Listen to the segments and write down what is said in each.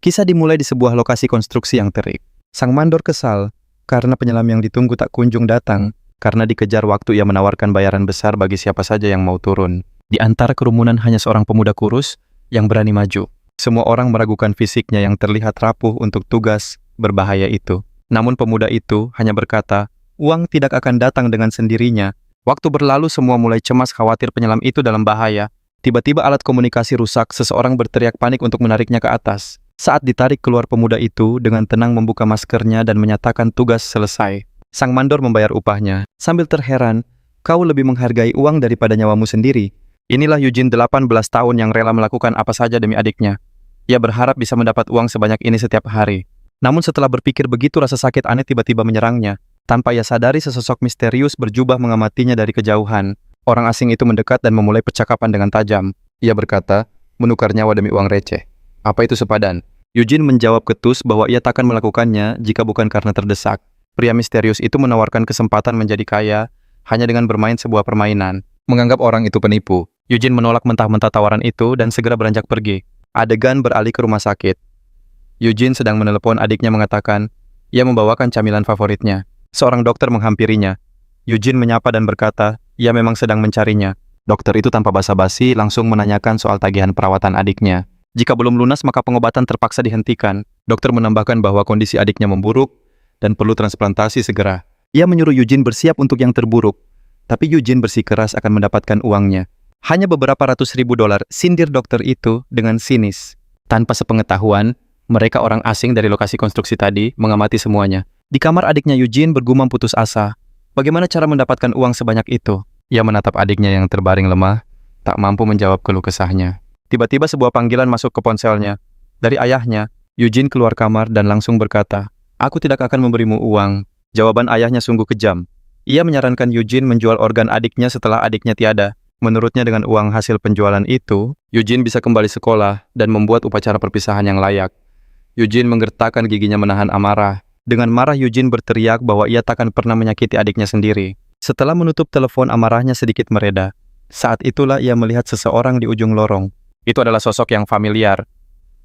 Kisah dimulai di sebuah lokasi konstruksi yang terik. Sang mandor kesal karena penyelam yang ditunggu tak kunjung datang. Karena dikejar waktu ia menawarkan bayaran besar bagi siapa saja yang mau turun. Di antara kerumunan hanya seorang pemuda kurus yang berani maju. Semua orang meragukan fisiknya yang terlihat rapuh untuk tugas berbahaya itu. Namun pemuda itu hanya berkata, uang tidak akan datang dengan sendirinya. Waktu berlalu semua mulai cemas khawatir penyelam itu dalam bahaya. Tiba-tiba alat komunikasi rusak, seseorang berteriak panik untuk menariknya ke atas. Saat ditarik keluar pemuda itu dengan tenang membuka maskernya dan menyatakan tugas selesai. Sang mandor membayar upahnya. Sambil terheran, kau lebih menghargai uang daripada nyawamu sendiri. Inilah Eugene 18 tahun yang rela melakukan apa saja demi adiknya. Ia berharap bisa mendapat uang sebanyak ini setiap hari. Namun setelah berpikir begitu rasa sakit aneh tiba-tiba menyerangnya. Tanpa ia sadari sesosok misterius berjubah mengamatinya dari kejauhan. Orang asing itu mendekat dan memulai percakapan dengan tajam. Ia berkata, menukar nyawa demi uang receh. Apa itu sepadan? Eugene menjawab ketus bahwa ia takkan melakukannya jika bukan karena terdesak. Pria misterius itu menawarkan kesempatan menjadi kaya hanya dengan bermain sebuah permainan. Menganggap orang itu penipu, Eugene menolak mentah-mentah tawaran itu dan segera beranjak pergi. Adegan beralih ke rumah sakit. Eugene sedang menelepon adiknya mengatakan, ia membawakan camilan favoritnya. Seorang dokter menghampirinya. Eugene menyapa dan berkata, ia memang sedang mencarinya. Dokter itu tanpa basa-basi langsung menanyakan soal tagihan perawatan adiknya. Jika belum lunas maka pengobatan terpaksa dihentikan. Dokter menambahkan bahwa kondisi adiknya memburuk dan perlu transplantasi segera. Ia menyuruh Eugene bersiap untuk yang terburuk. Tapi Eugene bersikeras akan mendapatkan uangnya. Hanya beberapa ratus ribu dolar, sindir dokter itu dengan sinis. Tanpa sepengetahuan, mereka orang asing dari lokasi konstruksi tadi mengamati semuanya. Di kamar adiknya Eugene bergumam putus asa. Bagaimana cara mendapatkan uang sebanyak itu? Ia menatap adiknya yang terbaring lemah, tak mampu menjawab keluh kesahnya. Tiba-tiba sebuah panggilan masuk ke ponselnya. Dari ayahnya, Eugene keluar kamar dan langsung berkata, aku tidak akan memberimu uang. Jawaban ayahnya sungguh kejam. Ia menyarankan Eugene menjual organ adiknya setelah adiknya tiada. Menurutnya dengan uang hasil penjualan itu, Eugene bisa kembali sekolah dan membuat upacara perpisahan yang layak. Eugene menggertakkan giginya menahan amarah. Dengan marah Eugene berteriak bahwa ia takkan pernah menyakiti adiknya sendiri. Setelah menutup telepon amarahnya sedikit mereda. Saat itulah ia melihat seseorang di ujung lorong. Itu adalah sosok yang familiar.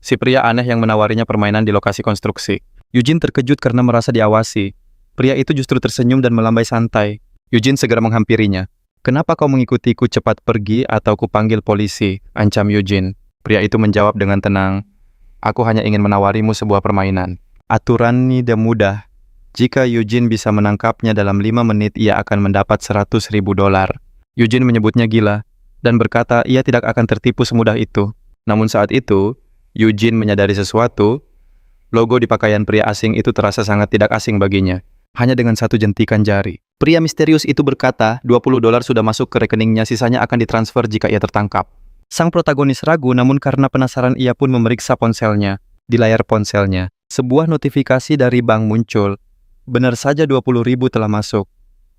Si pria aneh yang menawarinya permainan di lokasi konstruksi. Eugene terkejut karena merasa diawasi. Pria itu justru tersenyum dan melambai santai. Eugene segera menghampirinya. Kenapa kau mengikutiku cepat pergi atau kupanggil polisi? Ancam Eugene. Pria itu menjawab dengan tenang. Aku hanya ingin menawarimu sebuah permainan. Aturan ini mudah. Jika Eugene bisa menangkapnya dalam 5 menit, ia akan mendapat 100 ribu dolar. Eugene menyebutnya gila dan berkata ia tidak akan tertipu semudah itu. Namun saat itu, Eugene menyadari sesuatu. Logo di pakaian pria asing itu terasa sangat tidak asing baginya. Hanya dengan satu jentikan jari. Pria misterius itu berkata, 20 dolar sudah masuk ke rekeningnya, sisanya akan ditransfer jika ia tertangkap. Sang protagonis ragu, namun karena penasaran ia pun memeriksa ponselnya. Di layar ponselnya, sebuah notifikasi dari bank muncul. Benar saja 20 ribu telah masuk.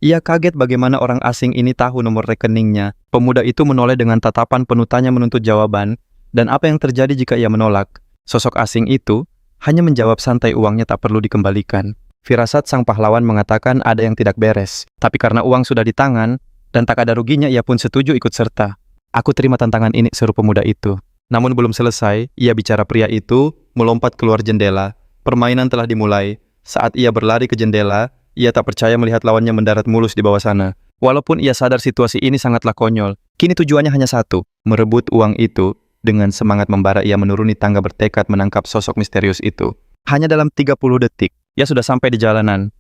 Ia kaget bagaimana orang asing ini tahu nomor rekeningnya. Pemuda itu menoleh dengan tatapan penuh tanya menuntut jawaban. Dan apa yang terjadi jika ia menolak? Sosok asing itu hanya menjawab santai, uangnya tak perlu dikembalikan. Firasat sang pahlawan mengatakan ada yang tidak beres. Tapi karena uang sudah di tangan dan tak ada ruginya, ia pun setuju ikut serta. Aku terima tantangan ini, seru pemuda itu. Namun belum selesai, ia bicara pria itu melompat keluar jendela. Permainan telah dimulai. Saat ia berlari ke jendela, ia tak percaya melihat lawannya mendarat mulus di bawah sana. Walaupun ia sadar situasi ini sangatlah konyol, kini tujuannya hanya satu, merebut uang itu. Dengan semangat membara ia menuruni tangga bertekad menangkap sosok misterius itu. Hanya dalam 30 detik, ia sudah sampai di jalanan.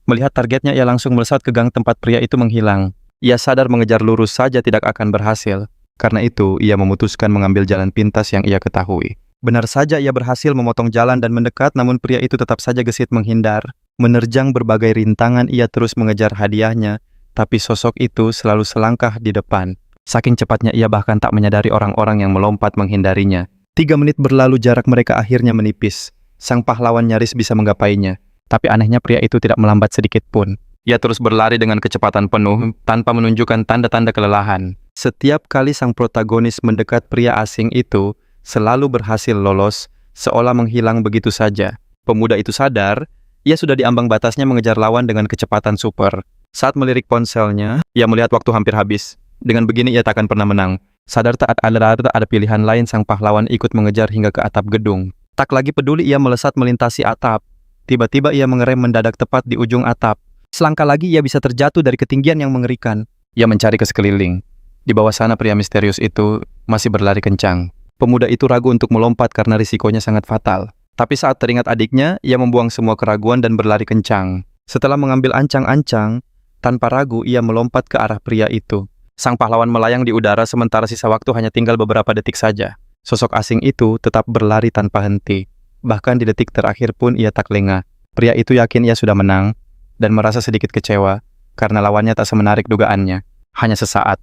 Melihat targetnya, ia langsung melesat ke gang tempat pria itu menghilang. Ia sadar mengejar lurus saja tidak akan berhasil. Karena itu, ia memutuskan mengambil jalan pintas yang ia ketahui. Benar saja ia berhasil memotong jalan dan mendekat, namun pria itu tetap saja gesit menghindar. Menerjang berbagai rintangan, ia terus mengejar hadiahnya, tapi sosok itu selalu selangkah di depan. Saking cepatnya ia bahkan tak menyadari orang-orang yang melompat menghindarinya. 3 menit berlalu, jarak mereka akhirnya menipis. Sang pahlawan nyaris bisa menggapainya. Tapi anehnya pria itu tidak melambat sedikit pun. Ia terus berlari dengan kecepatan penuh, tanpa menunjukkan tanda-tanda kelelahan. Setiap kali sang protagonis mendekat, pria asing itu selalu berhasil lolos, seolah menghilang begitu saja. Pemuda itu sadar, ia sudah di ambang batasnya mengejar lawan dengan kecepatan super. Saat melirik ponselnya, ia melihat waktu hampir habis. Dengan begini ia tak akan pernah menang. Sadar tak ada pilihan lain, sang pahlawan ikut mengejar hingga ke atap gedung. Tak lagi peduli ia melesat melintasi atap. Tiba-tiba ia mengerem mendadak tepat di ujung atap. Selangkah lagi ia bisa terjatuh dari ketinggian yang mengerikan. Ia mencari ke sekeliling. Di bawah sana pria misterius itu masih berlari kencang. Pemuda itu ragu untuk melompat karena risikonya sangat fatal. Tapi saat teringat adiknya, ia membuang semua keraguan dan berlari kencang. Setelah mengambil ancang-ancang, tanpa ragu ia melompat ke arah pria itu. Sang pahlawan melayang di udara sementara sisa waktu hanya tinggal beberapa detik saja. Sosok asing itu tetap berlari tanpa henti. Bahkan di detik terakhir pun ia tak lengah. Pria itu yakin ia sudah menang dan merasa sedikit kecewa karena lawannya tak semenarik dugaannya. Hanya sesaat.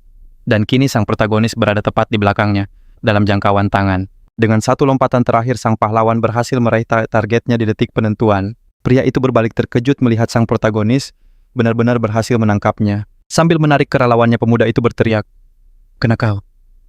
Dan kini sang protagonis berada tepat di belakangnya dalam jangkauan tangan. Dengan satu lompatan terakhir sang pahlawan berhasil meraih targetnya di detik penentuan. Pria itu berbalik terkejut melihat sang protagonis benar-benar berhasil menangkapnya. Sambil menarik kerelawannya, pemuda itu berteriak, "Kena kau,"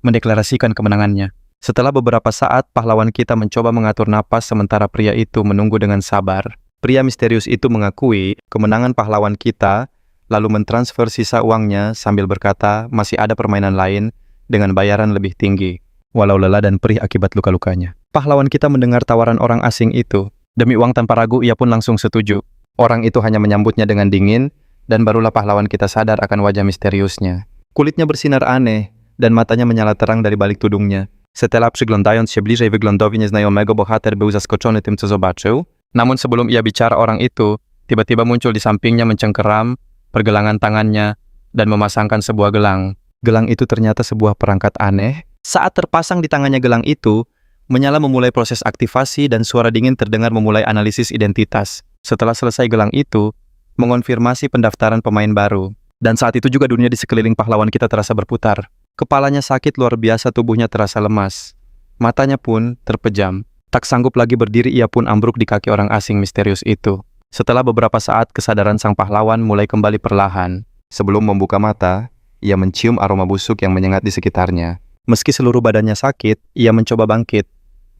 mendeklarasikan kemenangannya. Setelah beberapa saat, pahlawan kita mencoba mengatur napas sementara pria itu menunggu dengan sabar. Pria misterius itu mengakui kemenangan pahlawan kita, lalu mentransfer sisa uangnya sambil berkata masih ada permainan lain dengan bayaran lebih tinggi, walau lelah dan perih akibat luka-lukanya. Pahlawan kita mendengar tawaran orang asing itu. Demi uang tanpa ragu, ia pun langsung setuju. Orang itu hanya menyambutnya dengan dingin, dan barulah pahlawan kita sadar akan wajah misteriusnya. Kulitnya bersinar aneh, dan matanya menyala terang dari balik tudungnya. Setelah przyglądając się bliżej wyglądowi nieznajomego, bohater był zaskoczony tym, co zobaczył. Namun sebelum ia bicara, orang itu tiba-tiba muncul di sampingnya mencengkeram pergelangan tangannya dan memasangkan sebuah gelang. Gelang itu ternyata sebuah perangkat aneh. Saat terpasang di tangannya gelang itu, menyala memulai proses aktivasi dan suara dingin terdengar memulai analisis identitas. Setelah selesai gelang itu, mengonfirmasi pendaftaran pemain baru. Dan saat itu juga dunia di sekeliling pahlawan kita terasa berputar. Kepalanya sakit luar biasa, tubuhnya terasa lemas. Matanya pun terpejam. Tak sanggup lagi berdiri, ia pun ambruk di kaki orang asing misterius itu. Setelah beberapa saat, kesadaran sang pahlawan mulai kembali perlahan. Sebelum membuka mata, ia mencium aroma busuk yang menyengat di sekitarnya. Meski seluruh badannya sakit, ia mencoba bangkit.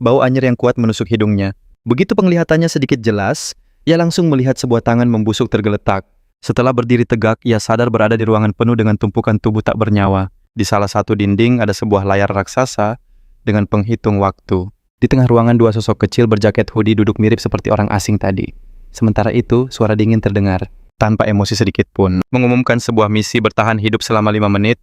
Bau anyir yang kuat menusuk hidungnya. Begitu penglihatannya sedikit jelas, ia langsung melihat sebuah tangan membusuk tergeletak. Setelah berdiri tegak, ia sadar berada di ruangan penuh dengan tumpukan tubuh tak bernyawa. Di salah satu dinding ada sebuah layar raksasa dengan penghitung waktu. Di tengah ruangan, dua sosok kecil berjaket hoodie duduk mirip seperti orang asing tadi. Sementara itu, suara dingin terdengar, tanpa emosi sedikit pun, mengumumkan sebuah misi bertahan hidup selama 5 menit,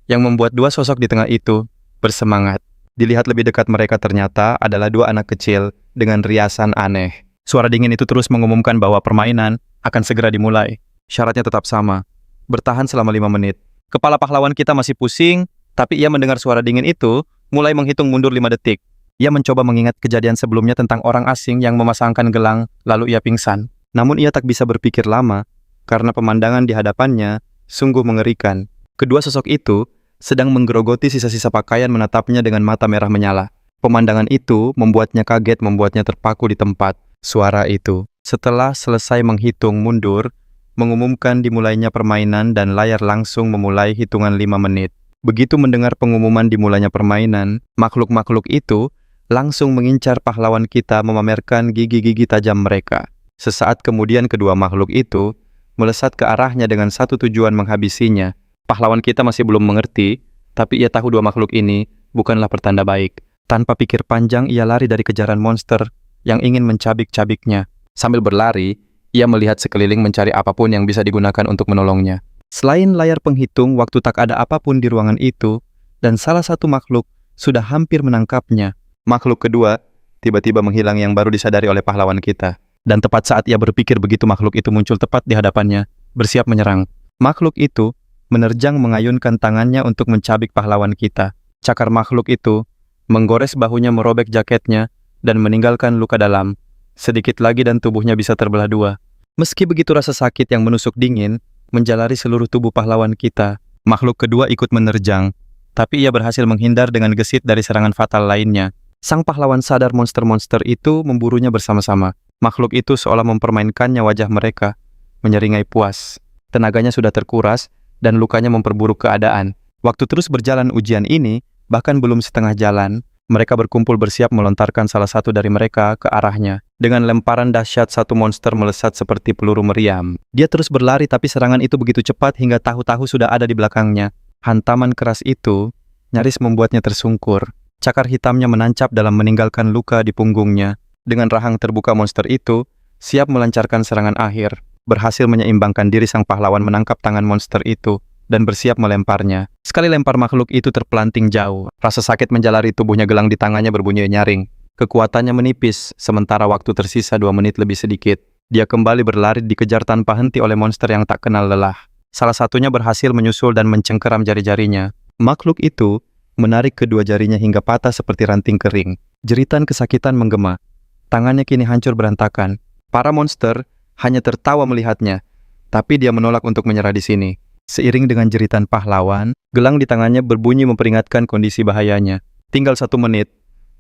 yang membuat dua sosok di tengah itu bersemangat. Dilihat lebih dekat, mereka ternyata adalah dua anak kecil dengan riasan aneh. Suara dingin itu terus mengumumkan bahwa permainan akan segera dimulai. Syaratnya tetap sama, bertahan selama 5 menit. Kepala pahlawan kita masih pusing, tapi ia mendengar suara dingin itu mulai menghitung mundur 5 detik. Ia mencoba mengingat kejadian sebelumnya tentang orang asing yang memasangkan gelang, lalu ia pingsan. Namun ia tak bisa berpikir lama, karena pemandangan di hadapannya sungguh mengerikan. Kedua sosok itu sedang menggerogoti sisa-sisa pakaian, menatapnya dengan mata merah menyala. Pemandangan itu membuatnya kaget, membuatnya terpaku di tempat. Suara itu, setelah selesai menghitung mundur, mengumumkan dimulainya permainan dan layar langsung memulai hitungan 5 menit. Begitu mendengar pengumuman dimulainya permainan, makhluk-makhluk itu langsung mengincar pahlawan kita, memamerkan gigi-gigi tajam mereka. Sesaat kemudian kedua makhluk itu melesat ke arahnya dengan satu tujuan, menghabisinya. Pahlawan kita masih belum mengerti, tapi ia tahu dua makhluk ini bukanlah pertanda baik. Tanpa pikir panjang, ia lari dari kejaran monster yang ingin mencabik-cabiknya. Sambil berlari, ia melihat sekeliling mencari apapun yang bisa digunakan untuk menolongnya. Selain layar penghitung, waktu tak ada apapun di ruangan itu, dan salah satu makhluk sudah hampir menangkapnya. Makhluk kedua tiba-tiba menghilang, yang baru disadari oleh pahlawan kita. Dan tepat saat ia berpikir begitu, makhluk itu muncul tepat di hadapannya, bersiap menyerang. Makhluk itu menerjang mengayunkan tangannya untuk mencabik pahlawan kita. Cakar makhluk itu menggores bahunya, merobek jaketnya, dan meninggalkan luka dalam. Sedikit lagi dan tubuhnya bisa terbelah dua. Meski begitu, rasa sakit yang menusuk dingin menjalari seluruh tubuh pahlawan kita. Makhluk kedua ikut menerjang, tapi ia berhasil menghindar dengan gesit dari serangan fatal lainnya. Sang pahlawan sadar monster-monster itu memburunya bersama-sama. Makhluk itu seolah mempermainkannya wajah mereka, menyeringai puas. Tenaganya sudah terkuras, dan lukanya memperburuk keadaan. Waktu terus berjalan ujian ini, bahkan belum setengah jalan, mereka berkumpul bersiap melontarkan salah satu dari mereka ke arahnya. Dengan lemparan dahsyat, satu monster melesat seperti peluru meriam. Dia terus berlari, tapi serangan itu begitu cepat hingga tahu-tahu sudah ada di belakangnya. Hantaman keras itu nyaris membuatnya tersungkur. Cakar hitamnya menancap dalam, meninggalkan luka di punggungnya. Dengan rahang terbuka monster itu, siap melancarkan serangan akhir, berhasil menyeimbangkan diri sang pahlawan menangkap tangan monster itu, dan bersiap melemparnya. Sekali lempar makhluk itu terpelanting jauh. Rasa sakit menjalari tubuhnya, gelang di tangannya berbunyi nyaring. Kekuatannya menipis, sementara waktu tersisa 2 menit lebih sedikit. Dia kembali berlari dikejar tanpa henti oleh monster yang tak kenal lelah. Salah satunya berhasil menyusul dan mencengkeram jari-jarinya. Makhluk itu menarik kedua jarinya hingga patah seperti ranting kering. Jeritan kesakitan menggema. Tangannya kini hancur berantakan. Para monster hanya tertawa melihatnya, tapi dia menolak untuk menyerah di sini. Seiring dengan jeritan pahlawan, gelang di tangannya berbunyi memperingatkan kondisi bahayanya. Tinggal 1 menit.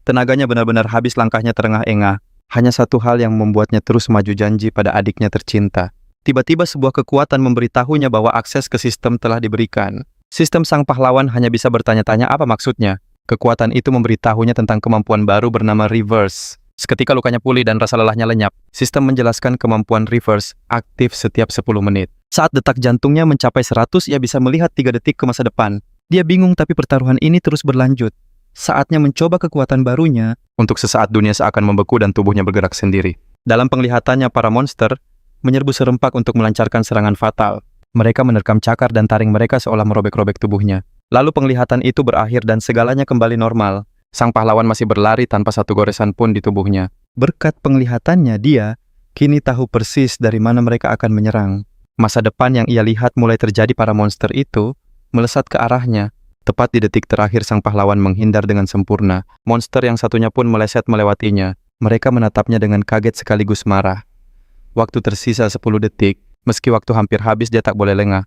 Tenaganya benar-benar habis, langkahnya terengah-engah. Hanya satu hal yang membuatnya terus maju, janji pada adiknya tercinta. Tiba-tiba sebuah kekuatan memberitahunya bahwa akses ke sistem telah diberikan. Sistem sang pahlawan hanya bisa bertanya-tanya apa maksudnya. Kekuatan itu memberitahunya tentang kemampuan baru bernama Reverse. Seketika lukanya pulih dan rasa lelahnya lenyap. Sistem menjelaskan kemampuan Reverse aktif setiap 10 menit. Saat detak jantungnya mencapai 100, ia bisa melihat 3 detik ke masa depan. Dia bingung, tapi pertaruhan ini terus berlanjut. Saatnya mencoba kekuatan barunya. Untuk sesaat dunia seakan membeku dan tubuhnya bergerak sendiri. Dalam penglihatannya, para monster menyerbu serempak untuk melancarkan serangan fatal. Mereka menerkam cakar dan taring mereka seolah merobek-robek tubuhnya. Lalu penglihatan itu berakhir dan segalanya kembali normal. Sang pahlawan masih berlari tanpa satu goresan pun di tubuhnya. Berkat penglihatannya, dia kini tahu persis dari mana mereka akan menyerang. Masa depan yang ia lihat mulai terjadi. Para monster itu melesat ke arahnya. Tepat di detik terakhir, sang pahlawan menghindar dengan sempurna. Monster yang satunya pun meleset melewatinya. Mereka menatapnya dengan kaget sekaligus marah. Waktu tersisa 10 detik. Meski waktu hampir habis, dia tak boleh lengah.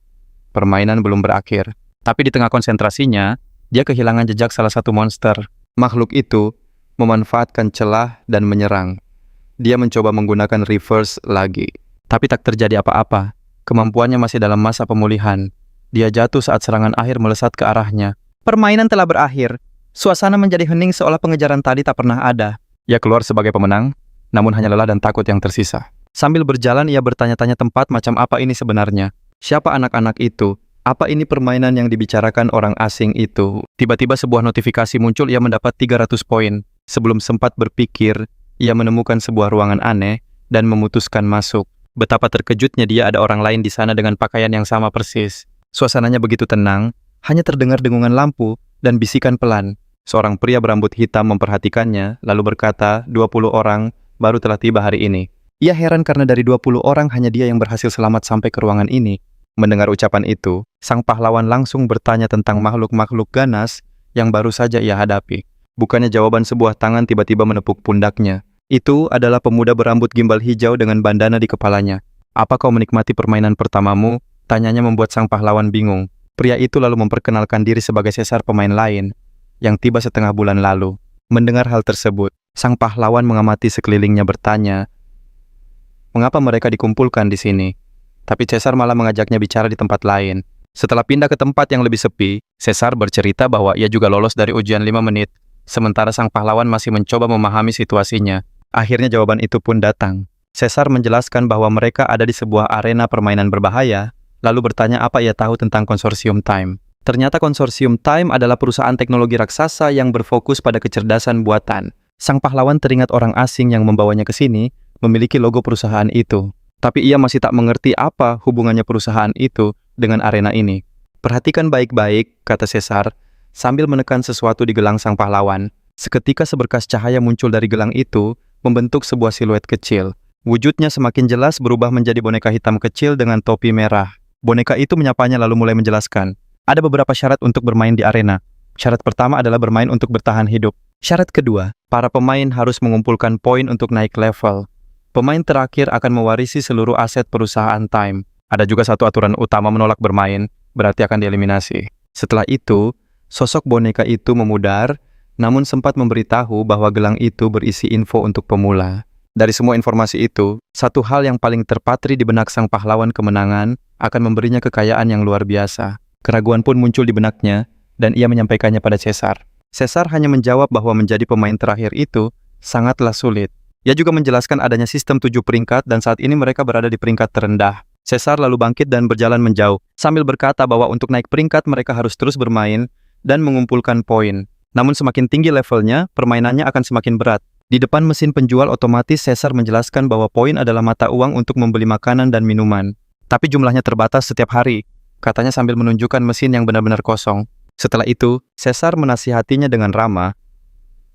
Permainan belum berakhir. Tapi di tengah konsentrasinya, dia kehilangan jejak salah satu monster. Makhluk itu memanfaatkan celah dan menyerang. Dia mencoba menggunakan Reverse lagi. Tapi tak terjadi apa-apa. Kemampuannya masih dalam masa pemulihan. Dia jatuh saat serangan akhir melesat ke arahnya. Permainan telah berakhir. Suasana menjadi hening seolah pengejaran tadi tak pernah ada. Ia keluar sebagai pemenang, namun hanya lelah dan takut yang tersisa. Sambil berjalan, ia bertanya-tanya tempat macam apa ini sebenarnya. Siapa anak-anak itu? Apa ini permainan yang dibicarakan orang asing itu? Tiba-tiba sebuah notifikasi muncul, ia mendapat 300 poin. Sebelum sempat berpikir, ia menemukan sebuah ruangan aneh dan memutuskan masuk. Betapa terkejutnya dia, ada orang lain di sana dengan pakaian yang sama persis. Suasananya begitu tenang, hanya terdengar dengungan lampu dan bisikan pelan. Seorang pria berambut hitam memperhatikannya, lalu berkata, 20 orang baru telah tiba hari ini. Ia heran karena dari 20 orang hanya dia yang berhasil selamat sampai ke ruangan ini. Mendengar ucapan itu, sang pahlawan langsung bertanya tentang makhluk-makhluk ganas yang baru saja ia hadapi. Bukannya jawaban, sebuah tangan tiba-tiba menepuk pundaknya. Itu adalah pemuda berambut gimbal hijau dengan bandana di kepalanya. Apa kau menikmati permainan pertamamu? Tanyanya membuat sang pahlawan bingung. Pria itu lalu memperkenalkan diri sebagai Caesar, pemain lain yang tiba setengah bulan lalu. Mendengar hal tersebut, sang pahlawan mengamati sekelilingnya, bertanya, mengapa mereka dikumpulkan di sini? Tapi Caesar malah mengajaknya bicara di tempat lain. Setelah pindah ke tempat yang lebih sepi, Caesar bercerita bahwa ia juga lolos dari ujian 5 menit. Sementara sang pahlawan masih mencoba memahami situasinya. Akhirnya jawaban itu pun datang. Caesar menjelaskan bahwa mereka ada di sebuah arena permainan berbahaya, lalu bertanya apa ia tahu tentang Konsorsium Time. Ternyata Konsorsium Time adalah perusahaan teknologi raksasa yang berfokus pada kecerdasan buatan. Sang pahlawan teringat orang asing yang membawanya ke sini memiliki logo perusahaan itu. Tapi ia masih tak mengerti apa hubungannya perusahaan itu dengan arena ini. Perhatikan baik-baik, kata Caesar, sambil menekan sesuatu di gelang sang pahlawan. Seketika seberkas cahaya muncul dari gelang itu, membentuk sebuah siluet kecil. Wujudnya semakin jelas, berubah menjadi boneka hitam kecil dengan topi merah. Boneka itu menyapanya lalu mulai menjelaskan. Ada beberapa syarat untuk bermain di arena. Syarat pertama adalah bermain untuk bertahan hidup. Syarat kedua, para pemain harus mengumpulkan poin untuk naik level. Pemain terakhir akan mewarisi seluruh aset perusahaan Time. Ada juga satu aturan utama, menolak bermain, berarti akan dieliminasi. Setelah itu, sosok boneka itu memudar, namun sempat memberitahu bahwa gelang itu berisi info untuk pemula. Dari semua informasi itu, satu hal yang paling terpatri di benak sang pahlawan kemenangan akan memberinya kekayaan yang luar biasa. Keraguan pun muncul di benaknya, dan ia menyampaikannya pada Caesar. Caesar hanya menjawab bahwa menjadi pemain terakhir itu sangatlah sulit. Ia juga menjelaskan adanya sistem 7 peringkat dan saat ini mereka berada di peringkat terendah. Caesar lalu bangkit dan berjalan menjauh, sambil berkata bahwa untuk naik peringkat mereka harus terus bermain dan mengumpulkan poin. Namun semakin tinggi levelnya, permainannya akan semakin berat. Di depan mesin penjual otomatis, Caesar menjelaskan bahwa poin adalah mata uang untuk membeli makanan dan minuman. Tapi jumlahnya terbatas setiap hari, katanya sambil menunjukkan mesin yang benar-benar kosong. Setelah itu, Caesar menasihatinya dengan ramah,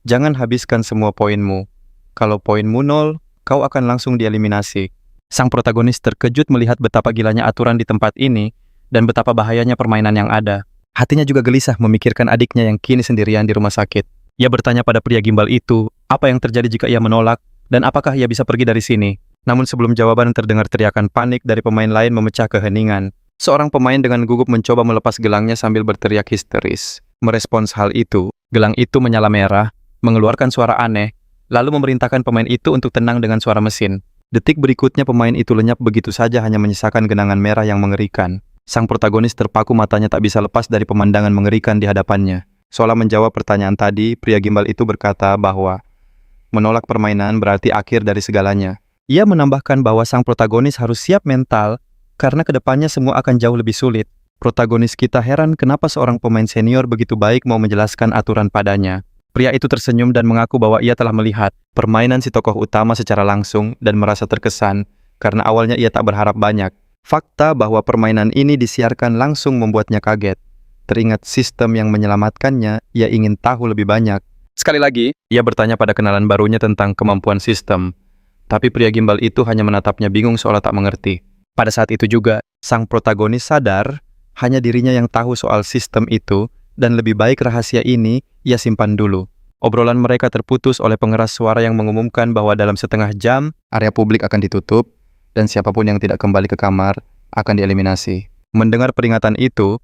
"Jangan habiskan semua poinmu. Kalau poinmu 0, kau akan langsung dieliminasi." Sang protagonis terkejut melihat betapa gilanya aturan di tempat ini dan betapa bahayanya permainan yang ada. Hatinya juga gelisah memikirkan adiknya yang kini sendirian di rumah sakit. Ia bertanya pada pria gimbal itu, apa yang terjadi jika ia menolak, dan apakah ia bisa pergi dari sini. Namun sebelum jawaban terdengar teriakan panik dari pemain lain memecah keheningan. Seorang pemain dengan gugup mencoba melepas gelangnya sambil berteriak histeris. Merespons hal itu, gelang itu menyala merah, mengeluarkan suara aneh, lalu memerintahkan pemain itu untuk tenang dengan suara mesin. Detik berikutnya pemain itu lenyap begitu saja, hanya menyisakan genangan merah yang mengerikan. Sang protagonis terpaku, matanya tak bisa lepas dari pemandangan mengerikan di hadapannya. Seolah menjawab pertanyaan tadi, pria gimbal itu berkata bahwa menolak permainan berarti akhir dari segalanya. Ia menambahkan bahwa sang protagonis harus siap mental, karena kedepannya semua akan jauh lebih sulit. Protagonis kita heran kenapa seorang pemain senior begitu baik mau menjelaskan aturan padanya. Pria itu tersenyum dan mengaku bahwa ia telah melihat permainan si tokoh utama secara langsung dan merasa terkesan, karena awalnya ia tak berharap banyak. Fakta bahwa permainan ini disiarkan langsung membuatnya kaget. Teringat sistem yang menyelamatkannya, ia ingin tahu lebih banyak. Sekali lagi, ia bertanya pada kenalan barunya tentang kemampuan sistem. Tapi pria gimbal itu hanya menatapnya bingung seolah tak mengerti. Pada saat itu juga, sang protagonis sadar hanya dirinya yang tahu soal sistem itu, dan lebih baik rahasia ini ia simpan dulu. Obrolan mereka terputus oleh pengeras suara yang mengumumkan bahwa dalam setengah jam, area publik akan ditutup, dan siapapun yang tidak kembali ke kamar akan dieliminasi. Mendengar peringatan itu,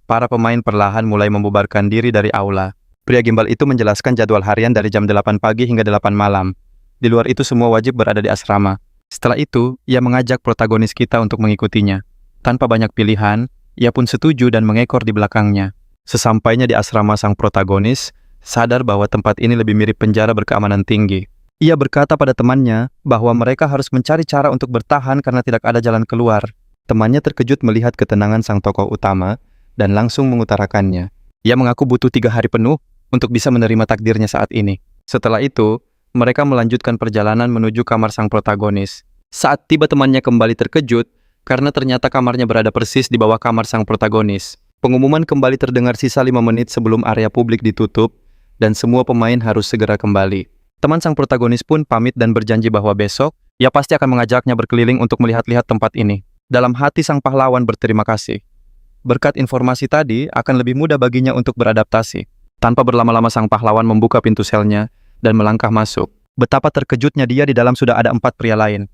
para pemain perlahan mulai membubarkan diri dari aula. Pria gimbal itu menjelaskan jadwal harian dari jam 8 pagi hingga 8 malam. Di luar itu semua wajib berada di asrama. Setelah itu, ia mengajak protagonis kita untuk mengikutinya. Tanpa banyak pilihan, ia pun setuju dan mengekor di belakangnya. Sesampainya di asrama, sang protagonis sadar bahwa tempat ini lebih mirip penjara berkeamanan tinggi. Ia berkata pada temannya bahwa mereka harus mencari cara untuk bertahan karena tidak ada jalan keluar. Temannya terkejut melihat ketenangan sang tokoh utama dan langsung mengutarakannya. Ia mengaku butuh 3 hari penuh untuk bisa menerima takdirnya saat ini. Setelah itu, mereka melanjutkan perjalanan menuju kamar sang protagonis. Saat tiba, temannya kembali terkejut karena ternyata kamarnya berada persis di bawah kamar sang protagonis. Pengumuman kembali terdengar sisa 5 menit sebelum area publik ditutup dan semua pemain harus segera kembali. Teman sang protagonis pun pamit dan berjanji bahwa besok, ia pasti akan mengajaknya berkeliling untuk melihat-lihat tempat ini. Dalam hati sang pahlawan berterima kasih. Berkat informasi tadi, akan lebih mudah baginya untuk beradaptasi. Tanpa berlama-lama sang pahlawan membuka pintu selnya dan melangkah masuk. Betapa terkejutnya dia, di dalam sudah ada 4 pria lain.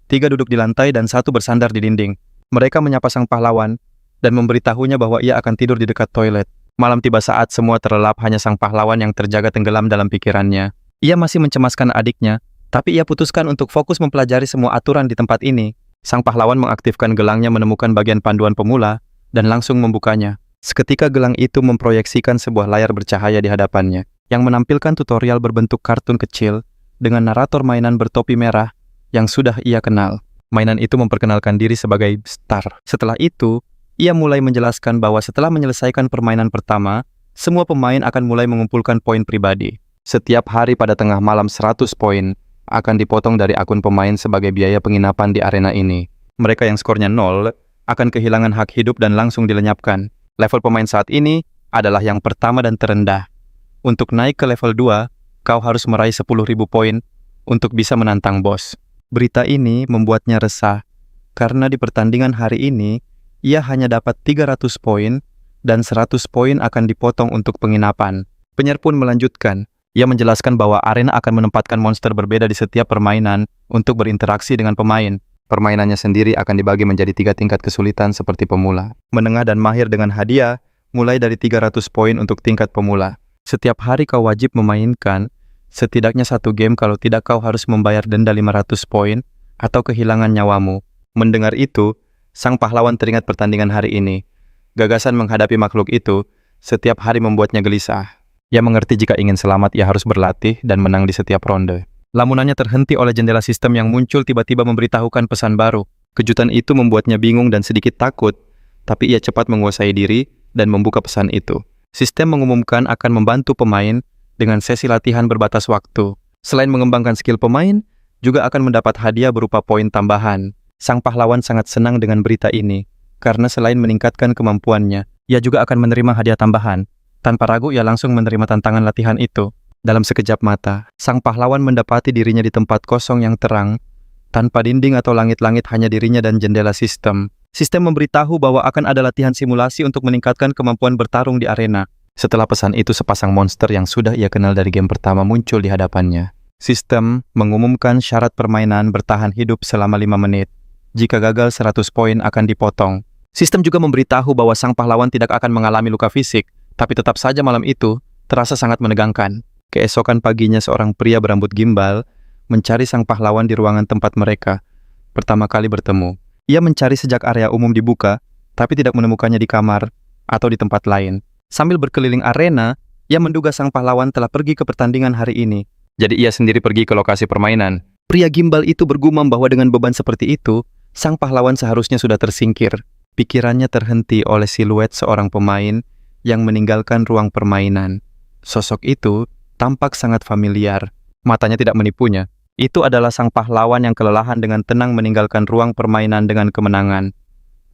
3 duduk di lantai dan 1 bersandar di dinding. Mereka menyapa sang pahlawan dan memberitahunya bahwa ia akan tidur di dekat toilet. Malam tiba saat semua terlelap, hanya sang pahlawan yang terjaga tenggelam dalam pikirannya. Ia masih mencemaskan adiknya, tapi ia putuskan untuk fokus mempelajari semua aturan di tempat ini. Sang pahlawan mengaktifkan gelangnya, menemukan bagian panduan pemula, dan langsung membukanya. Seketika gelang itu memproyeksikan sebuah layar bercahaya di hadapannya, yang menampilkan tutorial berbentuk kartun kecil, dengan narator mainan bertopi merah, yang sudah ia kenal. Mainan itu memperkenalkan diri sebagai Star. Setelah itu, ia mulai menjelaskan bahwa setelah menyelesaikan permainan pertama, semua pemain akan mulai mengumpulkan poin pribadi. Setiap hari pada tengah malam 100 poin akan dipotong dari akun pemain sebagai biaya penginapan di arena ini. Mereka yang skornya 0 akan kehilangan hak hidup dan langsung dilenyapkan. Level pemain saat ini adalah yang pertama dan terendah. Untuk naik ke level 2, kau harus meraih 10.000 poin untuk bisa menantang bos. Berita ini membuatnya resah, karena di pertandingan hari ini, ia hanya dapat 300 poin dan 100 poin akan dipotong untuk penginapan. Penyiar pun melanjutkan. Ia menjelaskan bahwa arena akan menempatkan monster berbeda di setiap permainan untuk berinteraksi dengan pemain. Permainannya sendiri akan dibagi menjadi 3 tingkat kesulitan seperti pemula, menengah dan mahir, dengan hadiah mulai dari 300 poin untuk tingkat pemula. Setiap hari kau wajib memainkan setidaknya 1 game, kalau tidak kau harus membayar denda 500 poin atau kehilangan nyawamu. Mendengar itu, sang pahlawan teringat pertandingan hari ini. Gagasan menghadapi makhluk itu setiap hari membuatnya gelisah. Ia mengerti jika ingin selamat, ia harus berlatih dan menang di setiap ronde. Lamunannya terhenti oleh jendela sistem yang muncul tiba-tiba memberitahukan pesan baru. Kejutan itu membuatnya bingung dan sedikit takut, tapi ia cepat menguasai diri dan membuka pesan itu. Sistem mengumumkan akan membantu pemain dengan sesi latihan berbatas waktu. Selain mengembangkan skill pemain, juga akan mendapat hadiah berupa poin tambahan. Sang pahlawan sangat senang dengan berita ini, karena selain meningkatkan kemampuannya, ia juga akan menerima hadiah tambahan. Tanpa ragu, ia langsung menerima tantangan latihan itu. Dalam sekejap mata, sang pahlawan mendapati dirinya di tempat kosong yang terang, tanpa dinding atau langit-langit, hanya dirinya dan jendela sistem. Sistem memberitahu bahwa akan ada latihan simulasi untuk meningkatkan kemampuan bertarung di arena. Setelah pesan itu, sepasang monster yang sudah ia kenal dari game pertama muncul di hadapannya. Sistem mengumumkan syarat permainan bertahan hidup selama 5 menit. Jika gagal, 100 poin akan dipotong. Sistem juga memberitahu bahwa sang pahlawan tidak akan mengalami luka fisik, tapi tetap saja malam itu terasa sangat menegangkan. Keesokan paginya, seorang pria berambut gimbal mencari sang pahlawan di ruangan tempat mereka pertama kali bertemu. Ia mencari sejak area umum dibuka, tapi tidak menemukannya di kamar atau di tempat lain. Sambil berkeliling arena, ia menduga sang pahlawan telah pergi ke pertandingan hari ini. Jadi ia sendiri pergi ke lokasi permainan. Pria gimbal itu bergumam bahwa dengan beban seperti itu, sang pahlawan seharusnya sudah tersingkir. Pikirannya terhenti oleh siluet seorang pemain yang meninggalkan ruang permainan. Sosok itu tampak sangat familiar. Matanya tidak menipunya. Itu adalah sang pahlawan yang kelelahan dengan tenang meninggalkan ruang permainan dengan kemenangan.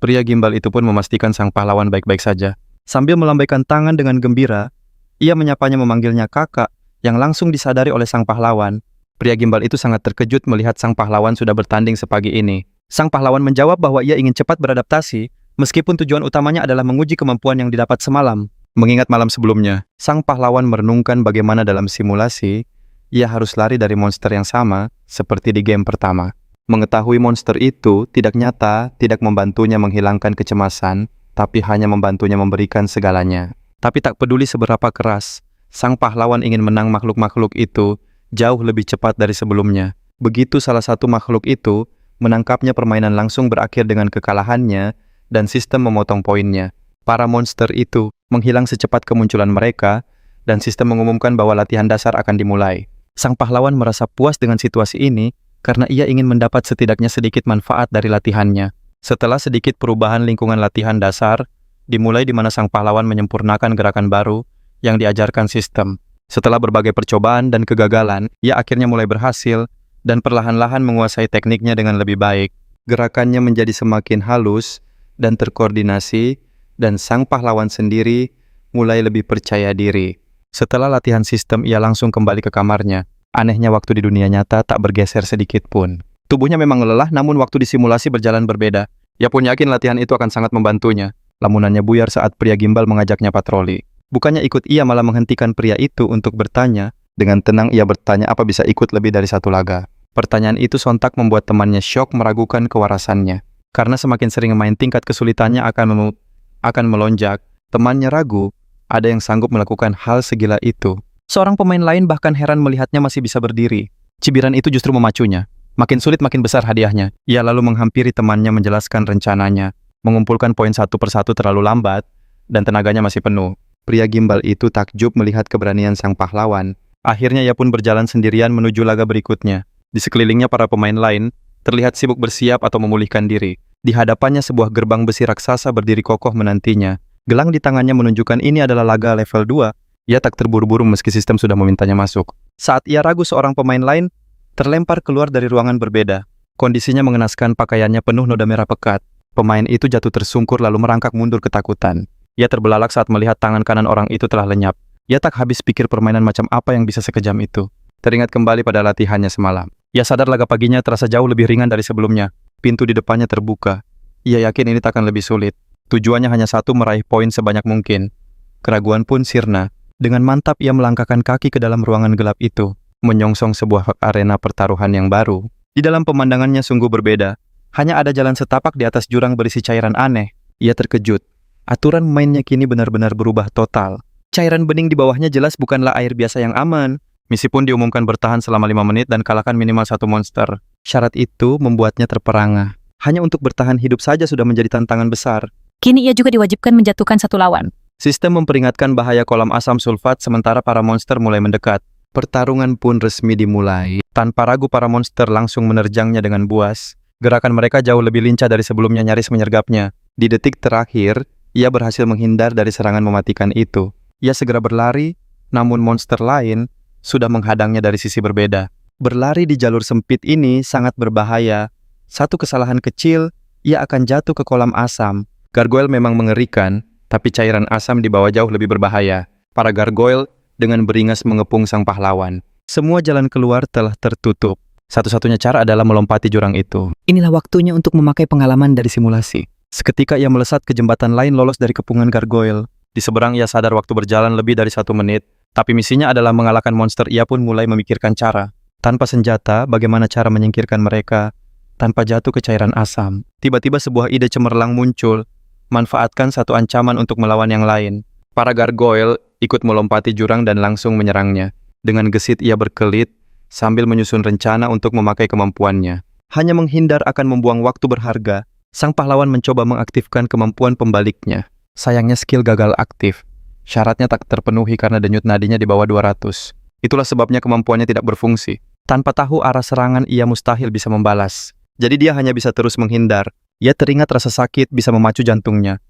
Pria gimbal itu pun memastikan sang pahlawan baik-baik saja. Sambil melambaikan tangan dengan gembira, ia menyapanya, memanggilnya kakak, yang langsung disadari oleh sang pahlawan. Pria gimbal itu sangat terkejut melihat sang pahlawan sudah bertanding sepagi ini. Sang pahlawan menjawab bahwa ia ingin cepat beradaptasi, meskipun tujuan utamanya adalah menguji kemampuan yang didapat semalam. Mengingat malam sebelumnya, sang pahlawan merenungkan bagaimana dalam simulasi, ia harus lari dari monster yang sama seperti di game pertama. Mengetahui monster itu tidak nyata, tidak membantunya menghilangkan kecemasan, tapi hanya membantunya memberikan segalanya. Tapi tak peduli seberapa keras, sang pahlawan ingin menang makhluk-makhluk itu jauh lebih cepat dari sebelumnya. Begitu salah satu makhluk itu menangkapnya, permainan langsung berakhir dengan kekalahannya dan sistem memotong poinnya. Para monster itu menghilang secepat kemunculan mereka dan sistem mengumumkan bahwa latihan dasar akan dimulai. Sang pahlawan merasa puas dengan situasi ini karena ia ingin mendapat setidaknya sedikit manfaat dari latihannya. Setelah sedikit perubahan lingkungan latihan dasar, dimulai di mana sang pahlawan menyempurnakan gerakan baru yang diajarkan sistem. Setelah berbagai percobaan dan kegagalan, ia akhirnya mulai berhasil dan perlahan-lahan menguasai tekniknya dengan lebih baik. Gerakannya menjadi semakin halus dan terkoordinasi, dan sang pahlawan sendiri mulai lebih percaya diri. Setelah latihan sistem, ia langsung kembali ke kamarnya. Anehnya, waktu di dunia nyata tak bergeser sedikit pun. Tubuhnya memang lelah, namun waktu di simulasi berjalan berbeda. Ia pun yakin latihan itu akan sangat membantunya. Lamunannya buyar saat pria gimbal mengajaknya patroli. Bukannya ikut, ia malah menghentikan pria itu untuk bertanya. Dengan tenang ia bertanya apa bisa ikut lebih dari satu laga. Pertanyaan itu sontak membuat temannya syok, meragukan kewarasannya. Karena semakin sering main, tingkat kesulitannya akan melonjak. Temannya ragu, ada yang sanggup melakukan hal segila itu. Seorang pemain lain bahkan heran melihatnya masih bisa berdiri. Cibiran itu justru memacunya. Makin sulit makin besar hadiahnya. Ia lalu menghampiri temannya menjelaskan rencananya. Mengumpulkan poin satu persatu terlalu lambat, dan tenaganya masih penuh. Pria gimbal itu takjub melihat keberanian sang pahlawan. Akhirnya ia pun berjalan sendirian menuju laga berikutnya. Di sekelilingnya para pemain lain terlihat sibuk bersiap atau memulihkan diri. Di hadapannya sebuah gerbang besi raksasa berdiri kokoh menantinya. Gelang di tangannya menunjukkan ini adalah laga level 2. Ia tak terburu-buru meski sistem sudah memintanya masuk. Saat ia ragu, seorang pemain lain terlempar keluar dari ruangan berbeda. Kondisinya mengenaskan, pakaiannya penuh noda merah pekat. Pemain itu jatuh tersungkur lalu merangkak mundur ketakutan. Ia terbelalak saat melihat tangan kanan orang itu telah lenyap. Ia tak habis pikir permainan macam apa yang bisa sekejam itu. Teringat kembali pada latihannya semalam. Ia sadar laga paginya terasa jauh lebih ringan dari sebelumnya. Pintu di depannya terbuka. Ia yakin ini takkan lebih sulit. Tujuannya hanya satu, meraih poin sebanyak mungkin. Keraguan pun sirna. Dengan mantap ia melangkahkan kaki ke dalam ruangan gelap itu, menyongsong sebuah arena pertaruhan yang baru. Di dalam pemandangannya sungguh berbeda. Hanya ada jalan setapak di atas jurang berisi cairan aneh. Ia terkejut. Aturan mainnya kini benar-benar berubah total. Cairan bening di bawahnya jelas bukanlah air biasa yang aman. Misi pun diumumkan bertahan selama 5 menit dan kalahkan minimal 1 monster. Syarat itu membuatnya terperangah. Hanya untuk bertahan hidup saja sudah menjadi tantangan besar. Kini ia juga diwajibkan menjatuhkan satu lawan. Sistem memperingatkan bahaya kolam asam sulfat sementara para monster mulai mendekat. Pertarungan pun resmi dimulai. Tanpa ragu para monster langsung menerjangnya dengan buas. Gerakan mereka jauh lebih lincah dari sebelumnya, nyaris menyergapnya. Di detik terakhir, ia berhasil menghindar dari serangan mematikan itu. Ia segera berlari, namun monster lain sudah menghadangnya dari sisi berbeda. Berlari di jalur sempit ini sangat berbahaya. Satu kesalahan kecil, ia akan jatuh ke kolam asam. Gargoyle memang mengerikan, tapi cairan asam di bawah jauh lebih berbahaya. Para gargoyle dengan beringas mengepung sang pahlawan. Semua jalan keluar telah tertutup. Satu-satunya cara adalah melompati jurang itu. Inilah waktunya untuk memakai pengalaman dari simulasi. Seketika ia melesat ke jembatan lain lolos dari kepungan gargoyle. Di seberang ia sadar waktu berjalan lebih dari 1 menit. Tapi misinya adalah mengalahkan monster. Ia pun mulai memikirkan cara. Tanpa senjata, bagaimana cara menyingkirkan mereka tanpa jatuh ke cairan asam. Tiba-tiba sebuah ide cemerlang muncul. Manfaatkan satu ancaman untuk melawan yang lain. Para gargoyle ikut melompati jurang dan langsung menyerangnya. Dengan gesit ia berkelit sambil menyusun rencana untuk memakai kemampuannya. Hanya menghindar akan membuang waktu berharga. Sang pahlawan mencoba mengaktifkan kemampuan pembaliknya. Sayangnya skill gagal aktif. Syaratnya tak terpenuhi karena denyut nadinya di bawah 200. Itulah sebabnya kemampuannya tidak berfungsi. Tanpa tahu arah serangan, ia mustahil bisa membalas. Jadi dia hanya bisa terus menghindar. Ia teringat rasa sakit bisa memacu jantungnya.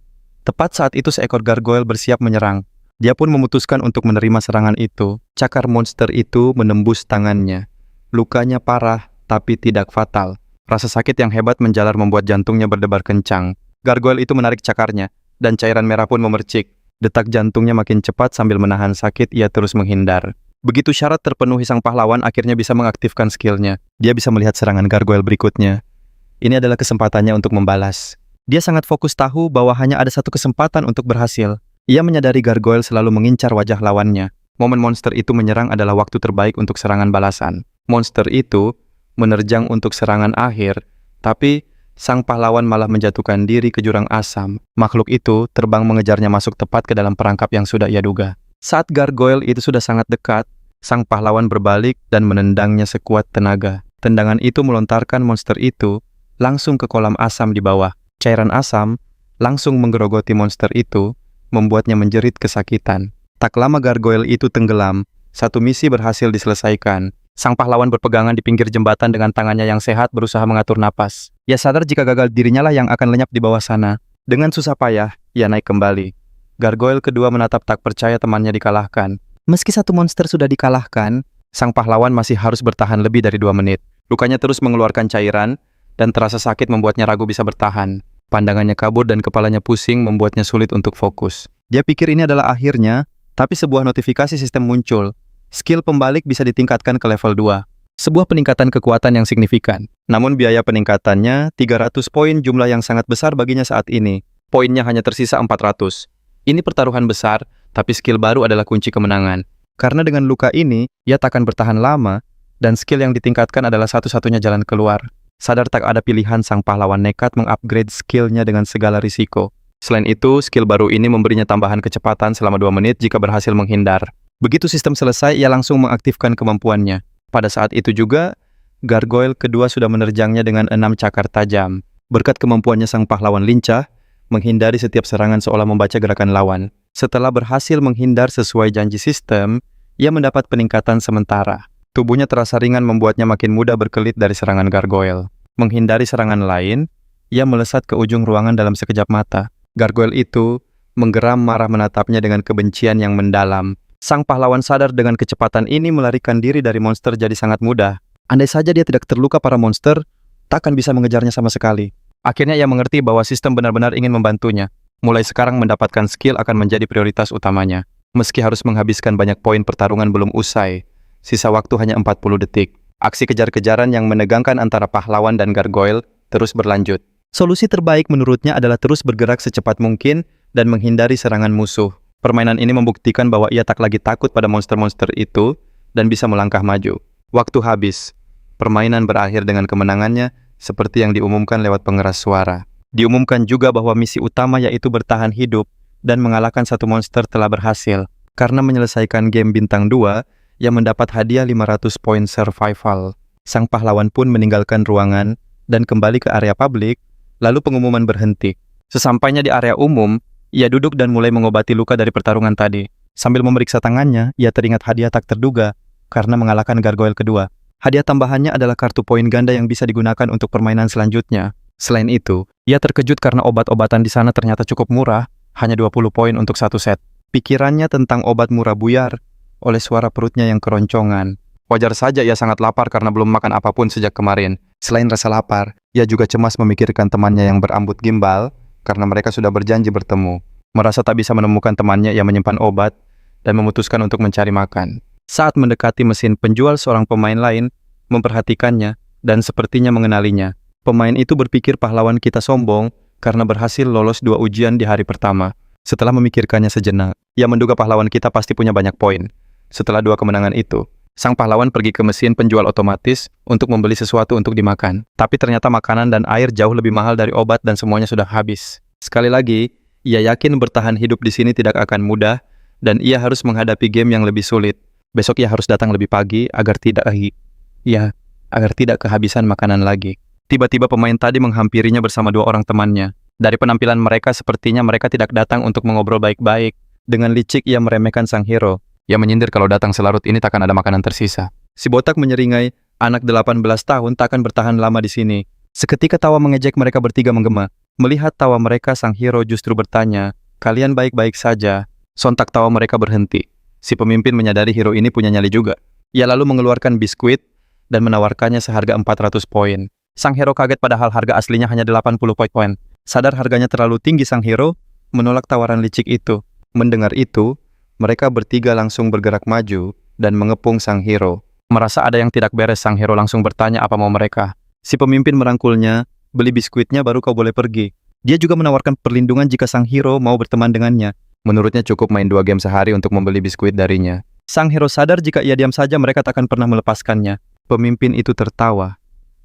Tepat saat itu seekor gargoyle bersiap menyerang. Dia pun memutuskan untuk menerima serangan itu. Cakar monster itu menembus tangannya. Lukanya parah, tapi tidak fatal. Rasa sakit yang hebat menjalar membuat jantungnya berdebar kencang. Gargoyle itu menarik cakarnya, dan cairan merah pun memercik. Detak jantungnya makin cepat sambil menahan sakit, ia terus menghindar. Begitu syarat terpenuhi, sang pahlawan akhirnya bisa mengaktifkan skillnya. Dia bisa melihat serangan gargoyle berikutnya. Ini adalah kesempatannya untuk membalas. Dia sangat fokus tahu bahwa hanya ada satu kesempatan untuk berhasil. Ia menyadari gargoyle selalu mengincar wajah lawannya. Momen monster itu menyerang adalah waktu terbaik untuk serangan balasan. Monster itu menerjang untuk serangan akhir, tapi sang pahlawan malah menjatuhkan diri ke jurang asam. Makhluk itu terbang mengejarnya masuk tepat ke dalam perangkap yang sudah ia duga. Saat gargoyle itu sudah sangat dekat, sang pahlawan berbalik dan menendangnya sekuat tenaga. Tendangan itu melontarkan monster itu langsung ke kolam asam di bawah. Cairan asam langsung menggerogoti monster itu, membuatnya menjerit kesakitan. Tak lama gargoyle itu tenggelam. Satu misi berhasil diselesaikan. Sang pahlawan berpegangan di pinggir jembatan dengan tangannya yang sehat berusaha mengatur napas. Ia sadar jika gagal dirinya lah yang akan lenyap di bawah sana. Dengan susah payah, ia naik kembali. Gargoyle kedua menatap tak percaya temannya dikalahkan. Meski satu monster sudah dikalahkan, sang pahlawan masih harus bertahan lebih dari 2 menit. Lukanya terus mengeluarkan cairan, dan terasa sakit membuatnya ragu bisa bertahan. Pandangannya kabur dan kepalanya pusing membuatnya sulit untuk fokus. Dia pikir ini adalah akhirnya, tapi sebuah notifikasi sistem muncul. Skill pembalik bisa ditingkatkan ke level 2. Sebuah peningkatan kekuatan yang signifikan. Namun biaya peningkatannya 300 poin, jumlah yang sangat besar baginya saat ini. Poinnya hanya tersisa 400. Ini pertaruhan besar, tapi skill baru adalah kunci kemenangan. Karena dengan luka ini, ia takkan bertahan lama, dan skill yang ditingkatkan adalah satu-satunya jalan keluar. Sadar tak ada pilihan, sang pahlawan nekat mengupgrade skillnya dengan segala risiko. Selain itu, skill baru ini memberinya tambahan kecepatan selama 2 menit jika berhasil menghindar. Begitu sistem selesai, ia langsung mengaktifkan kemampuannya. Pada saat itu juga, gargoyle kedua sudah menerjangnya dengan 6 cakar tajam. Berkat kemampuannya, sang pahlawan lincah, menghindari setiap serangan seolah membaca gerakan lawan. Setelah berhasil menghindar sesuai janji sistem, ia mendapat peningkatan sementara. Tubuhnya terasa ringan membuatnya makin mudah berkelit dari serangan gargoyle. Menghindari serangan lain, ia melesat ke ujung ruangan dalam sekejap mata. Gargoyle itu menggeram marah menatapnya dengan kebencian yang mendalam. Sang pahlawan sadar dengan kecepatan ini melarikan diri dari monster jadi sangat mudah. Andai saja dia tidak terluka, para monster takkan bisa mengejarnya sama sekali. Akhirnya ia mengerti bahwa sistem benar-benar ingin membantunya. Mulai sekarang mendapatkan skill akan menjadi prioritas utamanya. Meski harus menghabiskan banyak poin, pertarungan belum usai. Sisa waktu hanya 40 detik. Aksi kejar-kejaran yang menegangkan antara pahlawan dan gargoyle terus berlanjut. Solusi terbaik menurutnya adalah terus bergerak secepat mungkin dan menghindari serangan musuh. Permainan ini membuktikan bahwa ia tak lagi takut pada monster-monster itu dan bisa melangkah maju. Waktu habis. Permainan berakhir dengan kemenangannya seperti yang diumumkan lewat pengeras suara. Diumumkan juga bahwa misi utama yaitu bertahan hidup dan mengalahkan satu monster telah berhasil. Karena menyelesaikan game bintang 2, ia mendapat hadiah 500 poin survival. Sang pahlawan pun meninggalkan ruangan dan kembali ke area publik, lalu pengumuman berhenti. Sesampainya di area umum, ia duduk dan mulai mengobati luka dari pertarungan tadi. Sambil memeriksa tangannya, ia teringat hadiah tak terduga karena mengalahkan gargoyle kedua. Hadiah tambahannya adalah kartu poin ganda yang bisa digunakan untuk permainan selanjutnya. Selain itu, ia terkejut karena obat-obatan di sana ternyata cukup murah, hanya 20 poin untuk satu set. Pikirannya tentang obat murah buyar, oleh suara perutnya yang keroncongan. Wajar saja ia sangat lapar karena belum makan apapun sejak kemarin. Selain rasa lapar, ia juga cemas memikirkan temannya yang berambut gimbal karena mereka sudah berjanji bertemu. Merasa tak bisa menemukan temannya, ia menyimpan obat dan memutuskan untuk mencari makan. Saat mendekati mesin penjual, seorang pemain lain memperhatikannya dan sepertinya mengenalinya. Pemain itu berpikir pahlawan kita sombong karena berhasil lolos 2 ujian di hari pertama. Setelah memikirkannya sejenak, ia menduga pahlawan kita pasti punya banyak poin. Setelah 2 kemenangan itu, sang pahlawan pergi ke mesin penjual otomatis untuk membeli sesuatu untuk dimakan. Tapi ternyata makanan dan air jauh lebih mahal dari obat dan semuanya sudah habis. Sekali lagi, ia yakin bertahan hidup di sini tidak akan mudah dan ia harus menghadapi game yang lebih sulit. Besok ia harus datang lebih pagi agar tidak kehabisan makanan lagi. Tiba-tiba pemain tadi menghampirinya bersama 2 orang temannya. Dari penampilan mereka, sepertinya mereka tidak datang untuk mengobrol baik-baik. Dengan licik ia meremehkan sang hero. Ia menyindir kalau datang selarut ini takkan ada makanan tersisa. Si botak menyeringai, anak 18 tahun takkan bertahan lama di sini. Seketika tawa mengejek mereka bertiga menggema. Melihat tawa mereka, sang hero justru bertanya, "Kalian baik-baik saja?" Sontak tawa mereka berhenti. Si pemimpin menyadari hero ini punya nyali juga. Ia lalu mengeluarkan biskuit dan menawarkannya seharga 400 poin. Sang hero kaget padahal harga aslinya hanya 80 poin. Sadar harganya terlalu tinggi, sang hero menolak tawaran licik itu. Mendengar itu, mereka bertiga langsung bergerak maju dan mengepung sang hero. Merasa ada yang tidak beres, sang hero langsung bertanya apa mau mereka. Si pemimpin merangkulnya, "Beli biskuitnya baru kau boleh pergi." Dia juga menawarkan perlindungan jika sang hero mau berteman dengannya. Menurutnya cukup main 2 game sehari untuk membeli biskuit darinya. Sang hero sadar jika ia diam saja mereka takkan pernah melepaskannya. Pemimpin itu tertawa.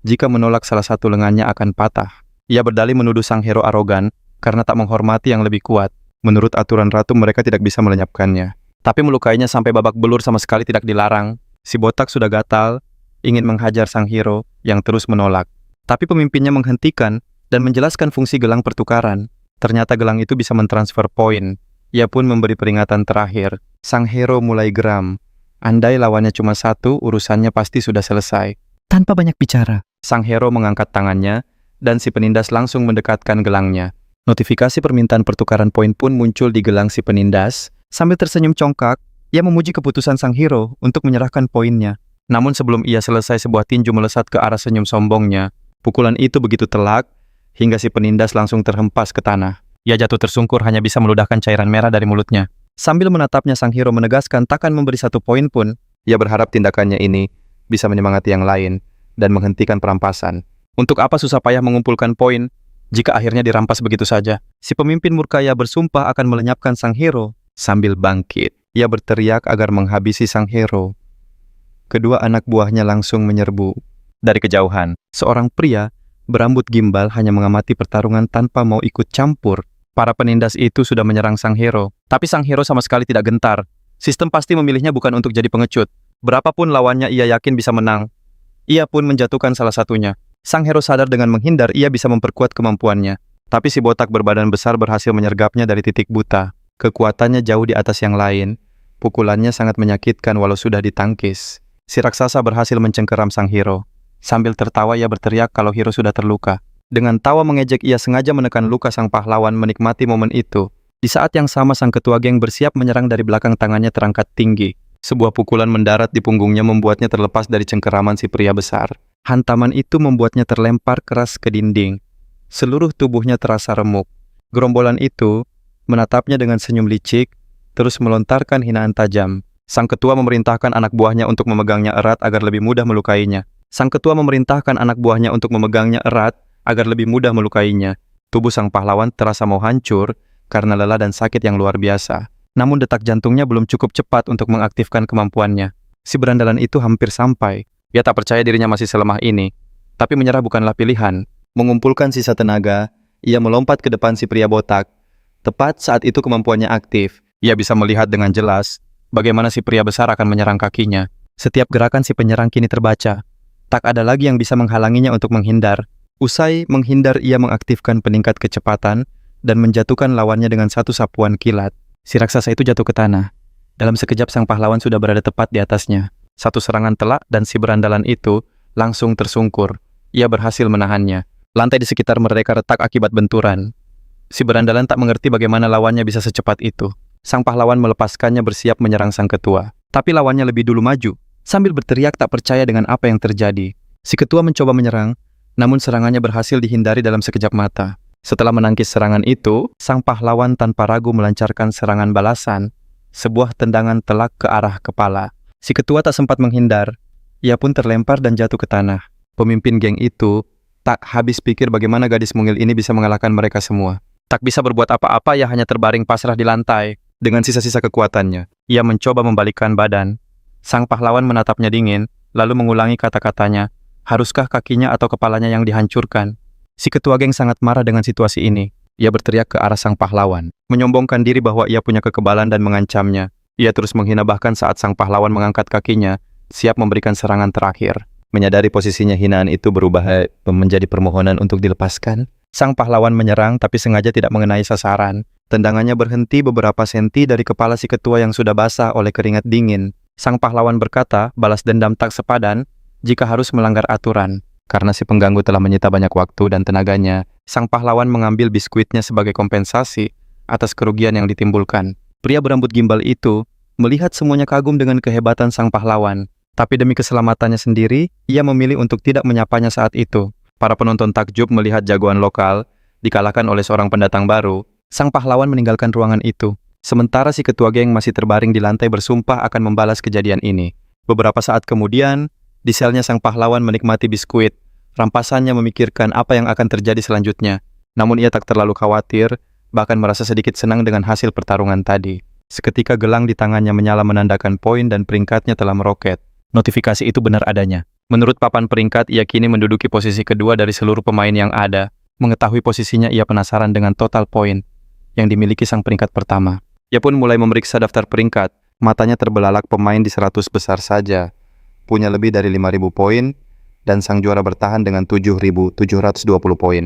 Jika menolak, salah satu lengannya akan patah. Ia berdalih menuduh sang hero arogan karena tak menghormati yang lebih kuat. Menurut aturan ratu mereka tidak bisa melenyapkannya. Tapi melukainya sampai babak belur sama sekali tidak dilarang. Si botak sudah gatal, ingin menghajar sang hero yang terus menolak. Tapi pemimpinnya menghentikan dan menjelaskan fungsi gelang pertukaran. Ternyata gelang itu bisa mentransfer poin. Ia pun memberi peringatan terakhir. Sang hero mulai geram. Andai lawannya cuma 1, urusannya pasti sudah selesai. Tanpa banyak bicara, sang hero mengangkat tangannya dan si penindas langsung mendekatkan gelangnya. Notifikasi permintaan pertukaran poin pun muncul di gelang si penindas. Sambil tersenyum congkak, ia memuji keputusan sang hero untuk menyerahkan poinnya. Namun sebelum ia selesai, sebuah tinju melesat ke arah senyum sombongnya. Pukulan itu begitu telak hingga si penindas langsung terhempas ke tanah. Ia jatuh tersungkur, hanya bisa meludahkan cairan merah dari mulutnya. Sambil menatapnya, sang hero menegaskan takkan memberi 1 poin pun. Ia berharap tindakannya ini bisa menyemangati yang lain dan menghentikan perampasan. Untuk apa susah payah mengumpulkan poin jika akhirnya dirampas begitu saja? Si pemimpin murka, ia bersumpah akan melenyapkan sang hero. Sambil bangkit, ia berteriak agar menghabisi sang hero. Kedua anak buahnya langsung menyerbu. Dari kejauhan, seorang pria berambut gimbal hanya mengamati pertarungan tanpa mau ikut campur. Para penindas itu sudah menyerang sang hero, tapi sang hero sama sekali tidak gentar. Sistem pasti memilihnya bukan untuk jadi pengecut. Berapapun lawannya, ia yakin bisa menang. Ia pun menjatuhkan salah satunya. Sang hero sadar dengan menghindar, ia bisa memperkuat kemampuannya. Tapi si botak berbadan besar berhasil menyergapnya dari titik buta. Kekuatannya jauh di atas yang lain. Pukulannya sangat menyakitkan walau sudah ditangkis. Si raksasa berhasil mencengkeram sang hero. Sambil tertawa, ia berteriak kalau hero sudah terluka. Dengan tawa mengejek, ia sengaja menekan luka sang pahlawan, menikmati momen itu. Di saat yang sama, sang ketua geng bersiap menyerang dari belakang, tangannya terangkat tinggi. Sebuah pukulan mendarat di punggungnya membuatnya terlepas dari cengkeraman si pria besar. Hantaman itu membuatnya terlempar keras ke dinding. Seluruh tubuhnya terasa remuk. Gerombolan itu menatapnya dengan senyum licik, terus melontarkan hinaan tajam. Sang ketua memerintahkan anak buahnya untuk memegangnya erat agar lebih mudah melukainya. Tubuh sang pahlawan terasa mau hancur karena lelah dan sakit yang luar biasa. Namun detak jantungnya belum cukup cepat untuk mengaktifkan kemampuannya. Si berandalan itu hampir sampai. Ia tak percaya dirinya masih selemah ini. Tapi menyerah bukanlah pilihan. Mengumpulkan sisa tenaga, ia melompat ke depan si pria botak. Tepat saat itu kemampuannya aktif. Ia bisa melihat dengan jelas bagaimana si pria besar akan menyerang kakinya. Setiap gerakan si penyerang kini terbaca. Tak ada lagi yang bisa menghalanginya untuk menghindar. Usai menghindar, ia mengaktifkan peningkat kecepatan dan menjatuhkan lawannya dengan satu sapuan kilat. Si raksasa itu jatuh ke tanah. Dalam sekejap sang pahlawan sudah berada tepat di atasnya. Satu serangan telak dan si berandalan itu langsung tersungkur. Ia berhasil menahannya. Lantai di sekitar mereka retak akibat benturan. Si berandalan tak mengerti bagaimana lawannya bisa secepat itu. sang pahlawan melepaskannya bersiap menyerang sang ketua. Tapi lawannya lebih dulu maju, sambil berteriak tak percaya dengan apa yang terjadi. Si ketua mencoba menyerang, namun serangannya berhasil dihindari dalam sekejap mata. Setelah menangkis serangan itu, sang pahlawan tanpa ragu melancarkan serangan balasan, sebuah tendangan telak ke arah kepala. Si ketua tak sempat menghindar, ia pun terlempar dan jatuh ke tanah. Pemimpin geng itu tak habis pikir bagaimana gadis mungil ini bisa mengalahkan mereka semua. Tak bisa berbuat apa-apa, ia hanya terbaring pasrah di lantai dengan sisa-sisa kekuatannya. Ia mencoba membalikkan badan. Sang pahlawan menatapnya dingin, lalu mengulangi kata-katanya, haruskah kakinya atau kepalanya yang dihancurkan? Si ketua geng sangat marah dengan situasi ini. Ia berteriak ke arah sang pahlawan, menyombongkan diri bahwa ia punya kekebalan dan mengancamnya. Ia terus menghina bahkan saat sang pahlawan mengangkat kakinya, siap memberikan serangan terakhir. Menyadari posisinya, hinaan itu berubah menjadi permohonan untuk dilepaskan. Sang pahlawan menyerang tapi sengaja tidak mengenai sasaran. Tendangannya berhenti beberapa senti dari kepala si ketua yang sudah basah oleh keringat dingin. Sang pahlawan berkata, balas dendam tak sepadan jika harus melanggar aturan. Karena si pengganggu telah menyita banyak waktu dan tenaganya, sang pahlawan mengambil biskuitnya sebagai kompensasi atas kerugian yang ditimbulkan. Pria berambut gimbal itu melihat semuanya kagum dengan kehebatan sang pahlawan. Tapi demi keselamatannya sendiri, ia memilih untuk tidak menyapanya saat itu. Para penonton takjub melihat jagoan lokal dikalahkan oleh seorang pendatang baru. Sang pahlawan meninggalkan ruangan itu. Sementara si ketua geng masih terbaring di lantai bersumpah akan membalas kejadian ini. Beberapa saat kemudian, di selnya sang pahlawan menikmati biskuit. Rampasannya memikirkan apa yang akan terjadi selanjutnya. Namun ia tak terlalu khawatir, bahkan merasa sedikit senang dengan hasil pertarungan tadi. Seketika gelang di tangannya menyala menandakan poin dan peringkatnya telah meroket. Notifikasi itu benar adanya. Menurut papan peringkat, ia kini menduduki posisi kedua dari seluruh pemain yang ada. Mengetahui posisinya, ia penasaran dengan total poin yang dimiliki sang peringkat pertama. Ia pun mulai memeriksa daftar peringkat. Matanya terbelalak, pemain di 100 besar saja punya lebih dari 5.000 poin, dan sang juara bertahan dengan 7.720 poin.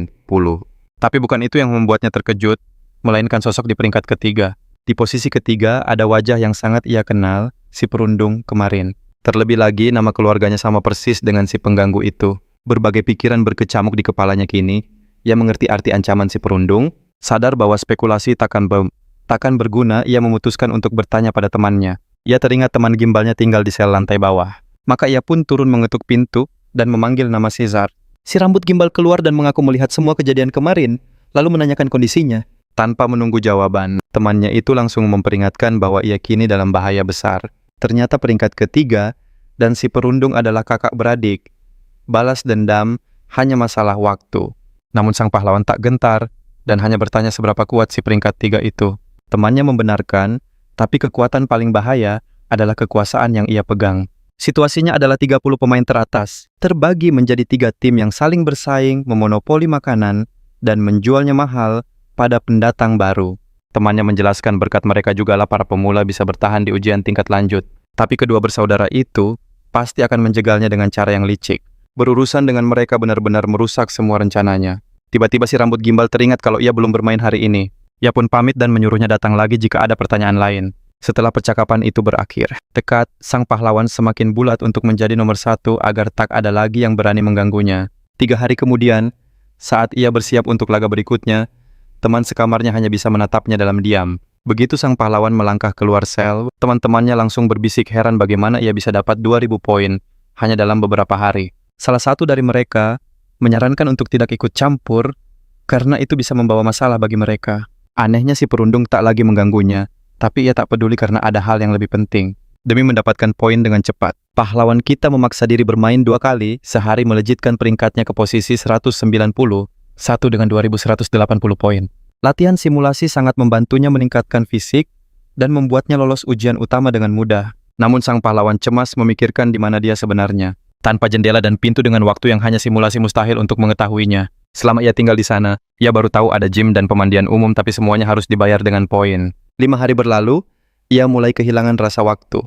Tapi bukan itu yang membuatnya terkejut, melainkan sosok di peringkat ketiga. Di posisi ketiga ada wajah yang sangat ia kenal, si perundung kemarin. Terlebih lagi, nama keluarganya sama persis dengan si pengganggu itu. Berbagai pikiran berkecamuk di kepalanya kini. Ia mengerti arti ancaman si perundung. Sadar bahwa spekulasi takkan berguna, ia memutuskan untuk bertanya pada temannya. Ia teringat teman gimbalnya tinggal di sel lantai bawah. Maka ia pun turun mengetuk pintu dan memanggil nama Caesar. Si rambut gimbal keluar dan mengaku melihat semua kejadian kemarin, lalu menanyakan kondisinya. Tanpa menunggu jawaban, temannya itu langsung memperingatkan bahwa ia kini dalam bahaya besar. Ternyata peringkat ketiga dan si perundung adalah kakak beradik. Balas dendam hanya masalah waktu. Namun sang pahlawan tak gentar dan hanya bertanya seberapa kuat si peringkat tiga itu. Temannya membenarkan, tapi kekuatan paling bahaya adalah kekuasaan yang ia pegang. Situasinya adalah 30 pemain teratas, terbagi menjadi 3 tim yang saling bersaing, memonopoli makanan, dan menjualnya mahal pada pendatang baru. Temannya menjelaskan berkat mereka jugalah para pemula bisa bertahan di ujian tingkat lanjut. Tapi kedua bersaudara itu pasti akan menjegalnya dengan cara yang licik. Berurusan dengan mereka benar-benar merusak semua rencananya. Tiba-tiba si rambut gimbal teringat kalau ia belum bermain hari ini. Ia pun pamit dan menyuruhnya datang lagi jika ada pertanyaan lain. Setelah percakapan itu berakhir, tekad sang pahlawan semakin bulat untuk menjadi nomor 1 agar tak ada lagi yang berani mengganggunya. 3 hari kemudian, saat ia bersiap untuk laga berikutnya, teman sekamarnya hanya bisa menatapnya dalam diam. Begitu sang pahlawan melangkah keluar sel, teman-temannya langsung berbisik heran bagaimana ia bisa dapat 2.000 poin hanya dalam beberapa hari. Salah satu dari mereka menyarankan untuk tidak ikut campur karena itu bisa membawa masalah bagi mereka. Anehnya si perundung tak lagi mengganggunya, tapi ia tak peduli karena ada hal yang lebih penting. Demi mendapatkan poin dengan cepat, pahlawan kita memaksa diri bermain 2 kali sehari melejitkan peringkatnya ke posisi 190, satu dengan 2.180 poin. Latihan simulasi sangat membantunya meningkatkan fisik dan membuatnya lolos ujian utama dengan mudah. Namun sang pahlawan cemas memikirkan di mana dia sebenarnya. Tanpa jendela dan pintu dengan waktu yang hanya simulasi mustahil untuk mengetahuinya. Selama ia tinggal di sana, ia baru tahu ada gym dan pemandian umum tapi semuanya harus dibayar dengan poin. 5 hari berlalu, ia mulai kehilangan rasa waktu.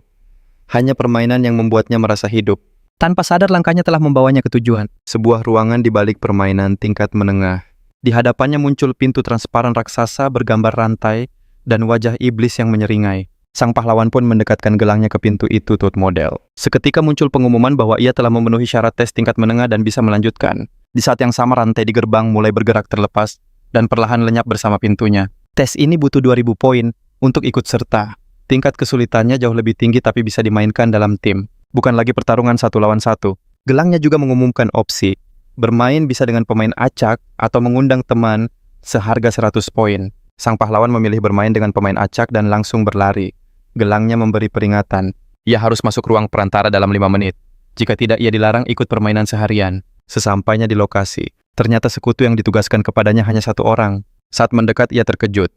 Hanya permainan yang membuatnya merasa hidup. Tanpa sadar langkahnya telah membawanya ke tujuan. Sebuah ruangan di balik permainan tingkat menengah. Di hadapannya muncul pintu transparan raksasa bergambar rantai dan wajah iblis yang menyeringai. Sang pahlawan pun mendekatkan gelangnya ke pintu itu tut model. Seketika muncul pengumuman bahwa ia telah memenuhi syarat tes tingkat menengah dan bisa melanjutkan. Di saat yang sama rantai di gerbang mulai bergerak terlepas dan perlahan lenyap bersama pintunya. Tes ini butuh 2.000 poin, untuk ikut serta. Tingkat kesulitannya jauh lebih tinggi tapi bisa dimainkan dalam tim. Bukan lagi pertarungan 1 lawan 1. Gelangnya juga mengumumkan opsi. Bermain bisa dengan pemain acak atau mengundang teman seharga 100 poin. Sang pahlawan memilih bermain dengan pemain acak dan langsung berlari. Gelangnya memberi peringatan. Ia harus masuk ruang perantara dalam 5 menit. Jika tidak, ia dilarang ikut permainan seharian. Sesampainya di lokasi, ternyata sekutu yang ditugaskan kepadanya hanya 1 orang. Saat mendekat, ia terkejut.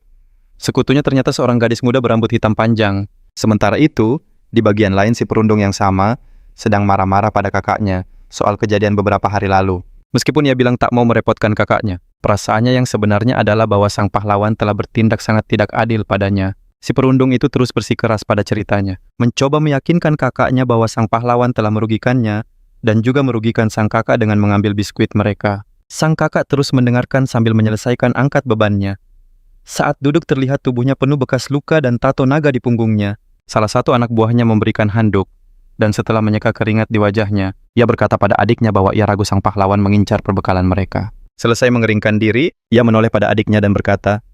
Sekutunya ternyata seorang gadis muda berambut hitam panjang. Sementara itu, di bagian lain si perundung yang sama sedang marah-marah pada kakaknya soal kejadian beberapa hari lalu. Meskipun ia bilang tak mau merepotkan kakaknya, perasaannya yang sebenarnya adalah bahwa sang pahlawan telah bertindak sangat tidak adil padanya. Si perundung itu terus bersikeras pada ceritanya, mencoba meyakinkan kakaknya bahwa sang pahlawan telah merugikannya dan juga merugikan sang kakak dengan mengambil biskuit mereka. Sang kakak terus mendengarkan sambil menyelesaikan angkat bebannya. Saat duduk terlihat tubuhnya penuh bekas luka dan tato naga di punggungnya. Salah satu anak buahnya memberikan handuk, dan setelah menyeka keringat di wajahnya, ia berkata pada adiknya bahwa ia ragu sang pahlawan mengincar perbekalan mereka. Selesai mengeringkan diri, ia menoleh pada adiknya dan berkata,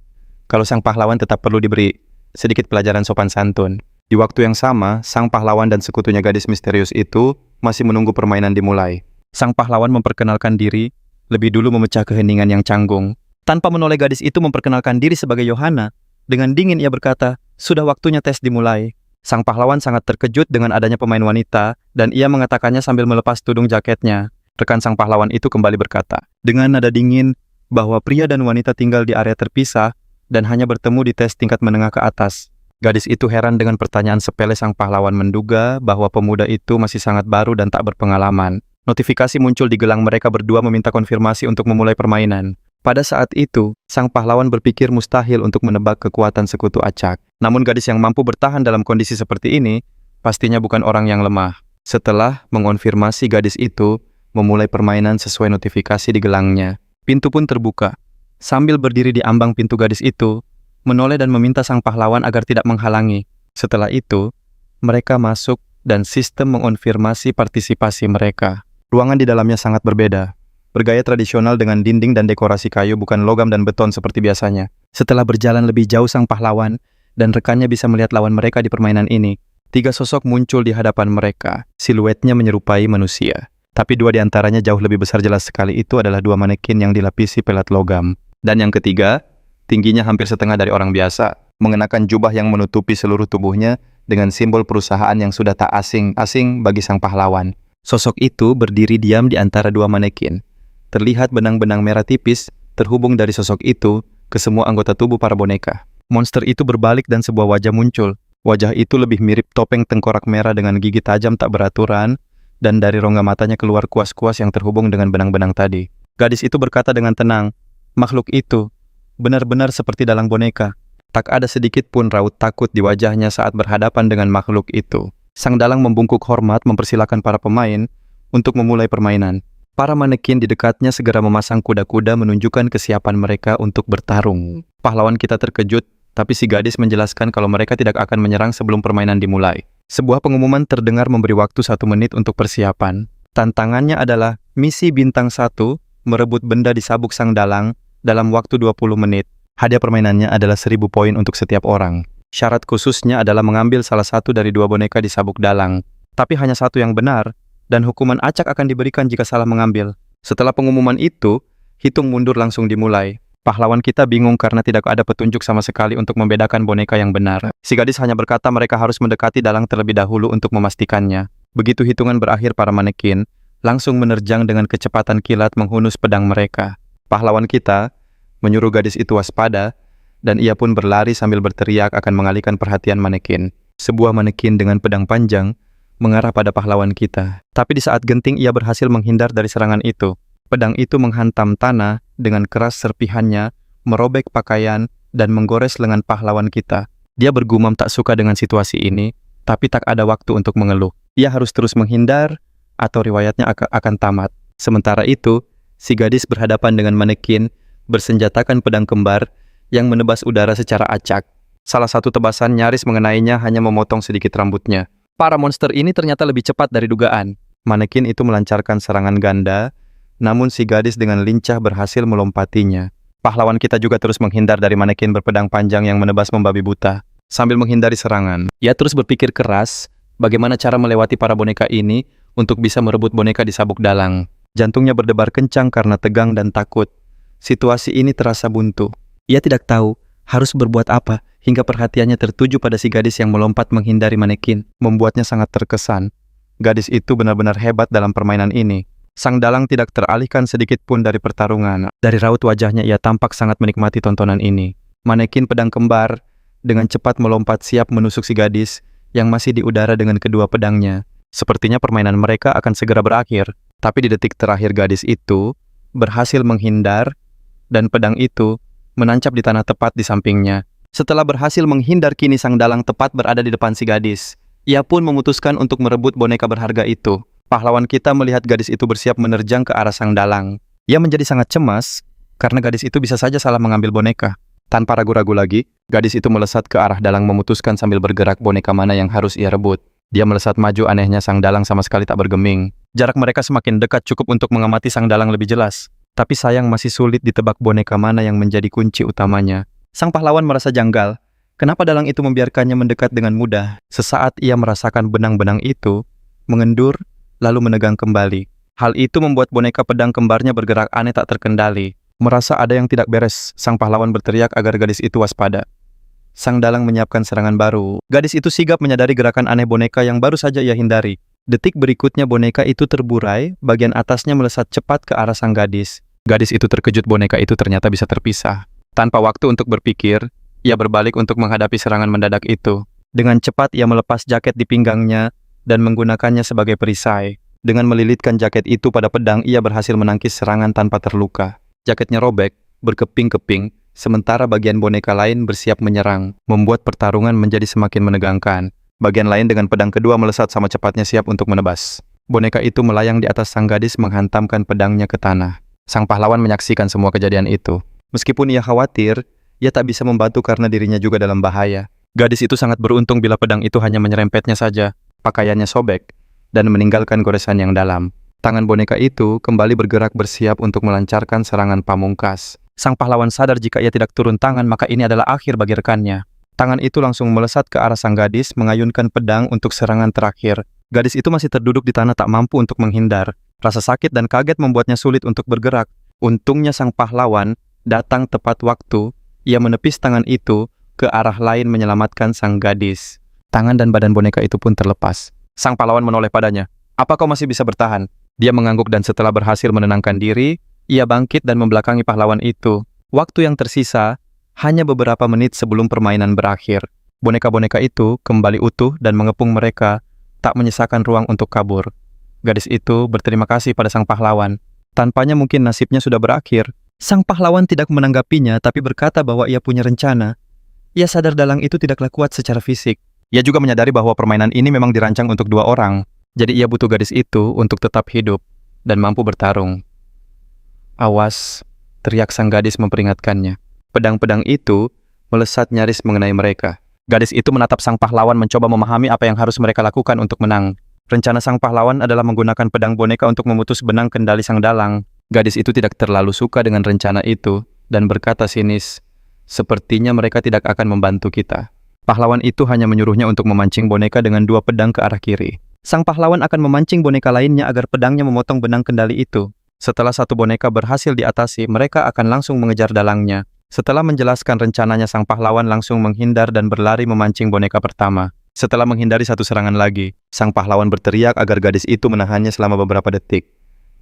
kalau sang pahlawan tetap perlu diberi sedikit pelajaran sopan santun. Di waktu yang sama, sang pahlawan dan sekutunya gadis misterius itu masih menunggu permainan dimulai. Sang pahlawan memperkenalkan diri, lebih dulu memecah keheningan yang canggung. Tanpa menoleh gadis itu memperkenalkan diri sebagai Yohana. Dengan dingin ia berkata, sudah waktunya tes dimulai. Sang pahlawan sangat terkejut dengan adanya pemain wanita, dan ia mengatakannya sambil melepas tudung jaketnya. Rekan sang pahlawan itu kembali berkata, dengan nada dingin, bahwa pria dan wanita tinggal di area terpisah, dan hanya bertemu di tes tingkat menengah ke atas. Gadis itu heran dengan pertanyaan sepele sang pahlawan, menduga bahwa pemuda itu masih sangat baru dan tak berpengalaman. Notifikasi muncul di gelang mereka berdua meminta konfirmasi untuk memulai permainan. Pada saat itu, sang pahlawan berpikir mustahil untuk menebak kekuatan sekutu acak. Namun gadis yang mampu bertahan dalam kondisi seperti ini, pastinya bukan orang yang lemah. Setelah mengonfirmasi, gadis itu memulai permainan sesuai notifikasi di gelangnya. Pintu pun terbuka. Sambil berdiri di ambang pintu, gadis itu menoleh dan meminta sang pahlawan agar tidak menghalangi. Setelah itu, mereka masuk dan sistem mengonfirmasi partisipasi mereka. Ruangan di dalamnya sangat berbeda. Bergaya tradisional dengan dinding dan dekorasi kayu, bukan logam dan beton seperti biasanya. Setelah berjalan lebih jauh, sang pahlawan dan rekannya bisa melihat lawan mereka di permainan ini. 3 sosok muncul di hadapan mereka. Siluetnya menyerupai manusia. Tapi 2 di antaranya jauh lebih besar, jelas sekali itu adalah 2 manekin yang dilapisi pelat logam. Dan yang ketiga, tingginya hampir setengah dari orang biasa. Mengenakan jubah yang menutupi seluruh tubuhnya dengan simbol perusahaan yang sudah tak asing bagi sang pahlawan. Sosok itu berdiri diam di antara 2 manekin. Terlihat benang-benang merah tipis terhubung dari sosok itu ke semua anggota tubuh para boneka. Monster itu berbalik dan sebuah wajah muncul. Wajah itu lebih mirip topeng tengkorak merah dengan gigi tajam tak beraturan, dan dari rongga matanya keluar kuas-kuas yang terhubung dengan benang-benang tadi. Gadis itu berkata dengan tenang, makhluk itu benar-benar seperti dalang boneka. Tak ada sedikit pun raut takut di wajahnya saat berhadapan dengan makhluk itu. Sang dalang membungkuk hormat mempersilakan para pemain untuk memulai permainan. Para manekin di dekatnya segera memasang kuda-kuda menunjukkan kesiapan mereka untuk bertarung. Pahlawan kita terkejut, tapi si gadis menjelaskan kalau mereka tidak akan menyerang sebelum permainan dimulai. Sebuah pengumuman terdengar memberi waktu 1 menit untuk persiapan. Tantangannya adalah misi bintang 1, merebut benda di sabuk sang dalang dalam waktu 20 menit. Hadiah permainannya adalah 1000 poin untuk setiap orang. Syarat khususnya adalah mengambil salah satu dari 2 boneka di sabuk dalang. Tapi hanya 1 yang benar, dan hukuman acak akan diberikan jika salah mengambil. Setelah pengumuman itu, hitung mundur langsung dimulai. Pahlawan kita bingung karena tidak ada petunjuk sama sekali untuk membedakan boneka yang benar. Si gadis hanya berkata mereka harus mendekati dalang terlebih dahulu untuk memastikannya. Begitu hitungan berakhir, para manekin langsung menerjang dengan kecepatan kilat menghunus pedang mereka. Pahlawan kita menyuruh gadis itu waspada, dan ia pun berlari sambil berteriak akan mengalihkan perhatian manekin. Sebuah manekin dengan pedang panjang mengarah pada pahlawan kita. Tapi di saat genting ia berhasil menghindar dari serangan itu. Pedang itu menghantam tanah dengan keras serpihannya, merobek pakaian, dan menggores lengan pahlawan kita. Dia bergumam tak suka dengan situasi ini, tapi tak ada waktu untuk mengeluh. Ia harus terus menghindar, atau riwayatnya akan tamat. Sementara itu, si gadis berhadapan dengan manekin, bersenjatakan pedang kembar, yang menebas udara secara acak. Salah satu tebasan nyaris mengenainya, hanya memotong sedikit rambutnya. Para monster ini ternyata lebih cepat dari dugaan. Manekin itu melancarkan serangan ganda, namun si gadis dengan lincah berhasil melompatinya. Pahlawan kita juga terus menghindar dari manekin berpedang panjang yang menebas membabi buta. sambil menghindari serangan. Ia terus berpikir keras bagaimana cara melewati para boneka ini untuk bisa merebut boneka di sabuk dalang. Jantungnya berdebar kencang karena tegang dan takut. Situasi ini terasa buntu. Ia tidak tahu harus berbuat apa hingga perhatiannya tertuju pada si gadis yang melompat menghindari manekin, membuatnya sangat terkesan. Gadis itu benar-benar hebat dalam permainan ini. Sang dalang tidak teralihkan sedikit pun dari pertarungan. Dari raut wajahnya ia tampak sangat menikmati tontonan ini. Manekin pedang kembar dengan cepat melompat siap menusuk si gadis yang masih di udara dengan kedua pedangnya. Sepertinya permainan mereka akan segera berakhir. Tapi di detik terakhir gadis itu berhasil menghindar dan pedang itu menancap di tanah tepat di sampingnya. Setelah berhasil menghindar, kini sang dalang tepat berada di depan si gadis. Ia pun memutuskan untuk merebut boneka berharga itu. Pahlawan kita melihat gadis itu bersiap menerjang ke arah sang dalang. Ia menjadi sangat cemas karena gadis itu bisa saja salah mengambil boneka. Tanpa ragu-ragu lagi, gadis itu melesat ke arah dalang memutuskan sambil bergerak boneka mana yang harus ia rebut. Dia melesat maju, anehnya sang dalang sama sekali tak bergeming. Jarak mereka semakin dekat cukup untuk mengamati sang dalang lebih jelas. Tapi sayang masih sulit ditebak boneka mana yang menjadi kunci utamanya. Sang pahlawan merasa janggal. Kenapa dalang itu membiarkannya mendekat dengan mudah? Sesaat ia merasakan benang-benang itu mengendur lalu menegang kembali. Hal itu membuat boneka pedang kembarnya bergerak aneh tak terkendali. Merasa ada yang tidak beres, sang pahlawan berteriak agar gadis itu waspada. Sang dalang menyiapkan serangan baru. Gadis itu sigap menyadari gerakan aneh boneka yang baru saja ia hindari. Detik berikutnya boneka itu terburai, bagian atasnya melesat cepat ke arah sang gadis. Gadis itu terkejut boneka itu ternyata bisa terpisah. Tanpa waktu untuk berpikir, ia berbalik untuk menghadapi serangan mendadak itu. Dengan cepat ia melepas jaket di pinggangnya dan menggunakannya sebagai perisai. Dengan melilitkan jaket itu pada pedang, ia berhasil menangkis serangan tanpa terluka. Jaketnya robek, berkeping-keping, sementara bagian boneka lain bersiap menyerang, membuat pertarungan menjadi semakin menegangkan. Bagian lain dengan pedang kedua melesat sama cepatnya siap untuk menebas. Boneka itu melayang di atas sang gadis menghantamkan pedangnya ke tanah. Sang pahlawan menyaksikan semua kejadian itu. Meskipun ia khawatir, ia tak bisa membantu karena dirinya juga dalam bahaya. Gadis itu sangat beruntung bila pedang itu hanya menyerempetnya saja. Pakaiannya sobek dan meninggalkan goresan yang dalam. Tangan boneka itu kembali bergerak bersiap untuk melancarkan serangan pamungkas. Sang pahlawan sadar jika ia tidak turun tangan maka ini adalah akhir bagi rekannya. Tangan itu langsung melesat ke arah sang gadis mengayunkan pedang untuk serangan terakhir. Gadis itu masih terduduk di tanah tak mampu untuk menghindar. Rasa sakit dan kaget membuatnya sulit untuk bergerak. Untungnya sang pahlawan datang tepat waktu. Ia menepis tangan itu ke arah lain menyelamatkan sang gadis. Tangan dan badan boneka itu pun terlepas. Sang pahlawan menoleh padanya. "Apa kau masih bisa bertahan?" Dia mengangguk dan setelah berhasil menenangkan diri, ia bangkit dan membelakangi pahlawan itu. Waktu yang tersisa hanya beberapa menit sebelum permainan berakhir. Boneka-boneka itu kembali utuh dan mengepung mereka, tak menyisakan ruang untuk kabur. Gadis itu berterima kasih pada sang pahlawan. Tanpanya mungkin nasibnya sudah berakhir. Sang pahlawan tidak menanggapinya tapi berkata bahwa ia punya rencana. Ia sadar dalang itu tidaklah kuat secara fisik. Ia juga menyadari bahwa permainan ini memang dirancang untuk dua orang. Jadi ia butuh gadis itu untuk tetap hidup dan mampu bertarung. "Awas," teriak sang gadis memperingatkannya. Pedang-pedang itu melesat nyaris mengenai mereka. Gadis itu menatap sang pahlawan mencoba memahami apa yang harus mereka lakukan untuk menang. Rencana sang pahlawan adalah menggunakan pedang boneka untuk memutus benang kendali sang dalang. Gadis itu tidak terlalu suka dengan rencana itu dan berkata sinis, "Sepertinya mereka tidak akan membantu kita." Pahlawan itu hanya menyuruhnya untuk memancing boneka dengan dua pedang ke arah kiri. Sang pahlawan akan memancing boneka lainnya agar pedangnya memotong benang kendali itu. Setelah satu boneka berhasil diatasi, mereka akan langsung mengejar dalangnya. Setelah menjelaskan rencananya, sang pahlawan langsung menghindar dan berlari memancing boneka pertama. Setelah menghindari satu serangan lagi, sang pahlawan berteriak agar gadis itu menahannya selama beberapa detik.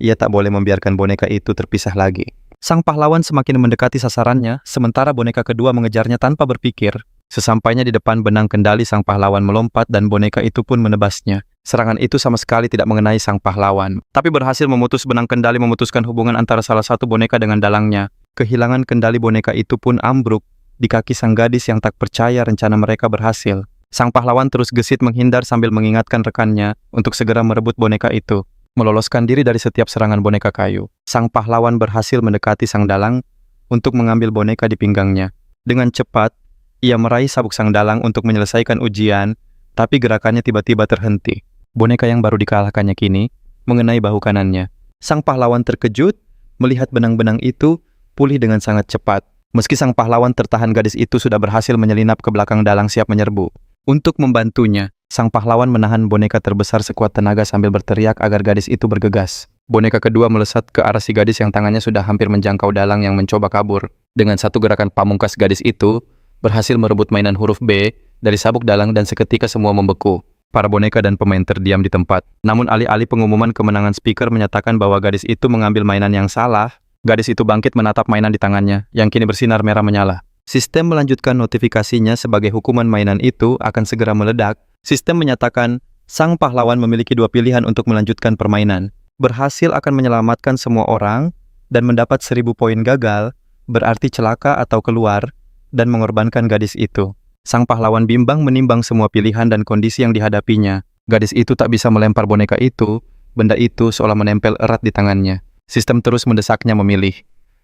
Ia tak boleh membiarkan boneka itu terpisah lagi. Sang pahlawan semakin mendekati sasarannya, sementara boneka kedua mengejarnya tanpa berpikir. Sesampainya di depan benang kendali, sang pahlawan melompat dan boneka itu pun menebasnya. Serangan itu sama sekali tidak mengenai sang pahlawan, tapi berhasil memutus benang kendali, memutuskan hubungan antara salah satu boneka dengan dalangnya. Kehilangan kendali boneka itu pun ambruk di kaki sang gadis yang tak percaya rencana mereka berhasil. Sang pahlawan terus gesit menghindar sambil mengingatkan rekannya untuk segera merebut boneka itu. Meloloskan diri dari setiap serangan boneka kayu. Sang pahlawan berhasil mendekati sang dalang untuk mengambil boneka di pinggangnya. Dengan cepat, ia meraih sabuk sang dalang untuk menyelesaikan ujian, tapi gerakannya tiba-tiba terhenti. Boneka yang baru dikalahkannya kini mengenai bahu kanannya. Sang pahlawan terkejut melihat benang-benang itu pulih dengan sangat cepat. Meski sang pahlawan tertahan, gadis itu sudah berhasil menyelinap ke belakang dalang siap menyerbu. Untuk membantunya, sang pahlawan menahan boneka terbesar sekuat tenaga sambil berteriak agar gadis itu bergegas. Boneka kedua melesat ke arah si gadis yang tangannya sudah hampir menjangkau dalang yang mencoba kabur. Dengan satu gerakan pamungkas, gadis itu berhasil merebut mainan huruf B dari sabuk dalang dan seketika semua membeku. Para boneka dan pemain terdiam di tempat. Namun alih-alih pengumuman kemenangan, speaker menyatakan bahwa gadis itu mengambil mainan yang salah. Gadis itu bangkit menatap mainan di tangannya, yang kini bersinar merah menyala. Sistem melanjutkan notifikasinya sebagai hukuman mainan itu akan segera meledak. Sistem menyatakan, sang pahlawan memiliki dua pilihan untuk melanjutkan permainan. Berhasil akan menyelamatkan semua orang, dan mendapat 1000 poin. Gagal, berarti celaka atau keluar, dan mengorbankan gadis itu. Sang pahlawan bimbang menimbang semua pilihan dan kondisi yang dihadapinya. Gadis itu tak bisa melempar boneka itu, benda itu seolah menempel erat di tangannya. Sistem terus mendesaknya memilih.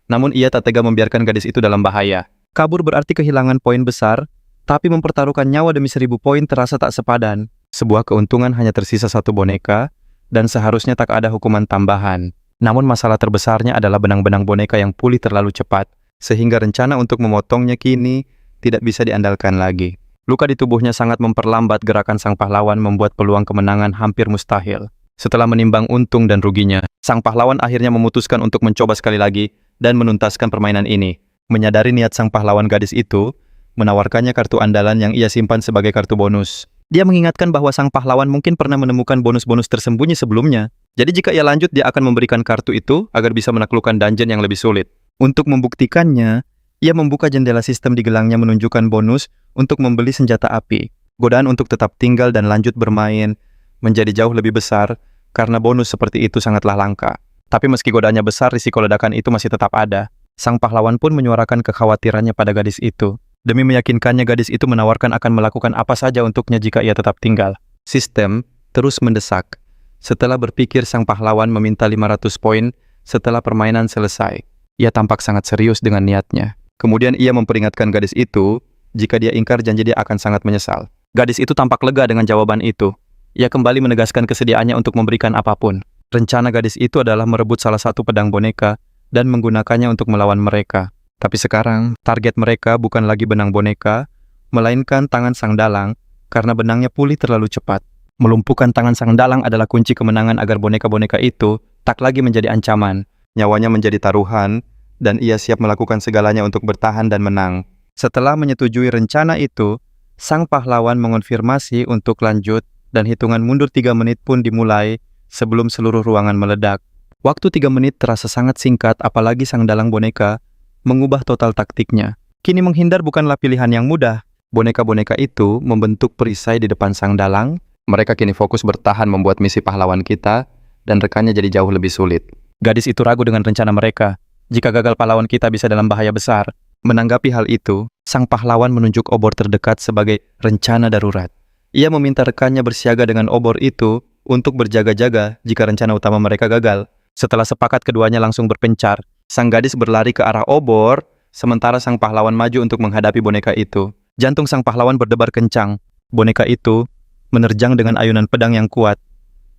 Namun ia tak tega membiarkan gadis itu dalam bahaya. Kabur berarti kehilangan poin besar, tapi mempertaruhkan nyawa demi 1000 poin terasa tak sepadan. Sebuah keuntungan hanya tersisa satu boneka, dan seharusnya tak ada hukuman tambahan. Namun masalah terbesarnya adalah benang-benang boneka yang pulih terlalu cepat, sehingga rencana untuk memotongnya kini tidak bisa diandalkan lagi. Luka di tubuhnya sangat memperlambat gerakan sang pahlawan, membuat peluang kemenangan hampir mustahil. Setelah menimbang untung dan ruginya, sang pahlawan akhirnya memutuskan untuk mencoba sekali lagi dan menuntaskan permainan ini. Menyadari niat sang pahlawan, gadis itu menawarkannya kartu andalan yang ia simpan sebagai kartu bonus. Dia mengingatkan bahwa sang pahlawan mungkin pernah menemukan bonus-bonus tersembunyi sebelumnya. Jadi jika ia lanjut, dia akan memberikan kartu itu agar bisa menaklukkan dungeon yang lebih sulit. Untuk membuktikannya, ia membuka jendela sistem di gelangnya menunjukkan bonus untuk membeli senjata api. Godaan untuk tetap tinggal dan lanjut bermain menjadi jauh lebih besar karena bonus seperti itu sangatlah langka. Tapi meski godaannya besar, risiko ledakan itu masih tetap ada. Sang pahlawan pun menyuarakan kekhawatirannya pada gadis itu. Demi meyakinkannya, gadis itu menawarkan akan melakukan apa saja untuknya jika ia tetap tinggal. Sistem terus mendesak. Setelah berpikir, sang pahlawan meminta 500 poin setelah permainan selesai. Ia tampak sangat serius dengan niatnya. Kemudian ia memperingatkan gadis itu, jika dia ingkar janji dia akan sangat menyesal. Gadis itu tampak lega dengan jawaban itu. Ia kembali menegaskan kesediaannya untuk memberikan apapun. Rencana gadis itu adalah merebut salah satu pedang boneka dan menggunakannya untuk melawan mereka. Tapi sekarang, target mereka bukan lagi benang boneka, melainkan tangan sang dalang, karena benangnya pulih terlalu cepat. Melumpuhkan tangan sang dalang adalah kunci kemenangan agar boneka-boneka itu tak lagi menjadi ancaman. Nyawanya menjadi taruhan, dan ia siap melakukan segalanya untuk bertahan dan menang. Setelah menyetujui rencana itu, sang pahlawan mengonfirmasi untuk lanjut, dan hitungan mundur 3 menit pun dimulai sebelum seluruh ruangan meledak. Waktu 3 menit terasa sangat singkat, apalagi sang dalang boneka mengubah total taktiknya. Kini menghindar bukanlah pilihan yang mudah. Boneka-boneka itu membentuk perisai di depan sang dalang. Mereka kini fokus bertahan membuat misi pahlawan kita, dan rekannya jadi jauh lebih sulit. Gadis itu ragu dengan rencana mereka. Jika gagal, pahlawan kita bisa dalam bahaya besar. Menanggapi hal itu, sang pahlawan menunjuk obor terdekat sebagai rencana darurat. Ia meminta rekannya bersiaga dengan obor itu untuk berjaga-jaga jika rencana utama mereka gagal. Setelah sepakat, keduanya langsung berpencar. Sang gadis berlari ke arah obor, sementara sang pahlawan maju untuk menghadapi boneka itu. Jantung sang pahlawan berdebar kencang. Boneka itu menerjang dengan ayunan pedang yang kuat.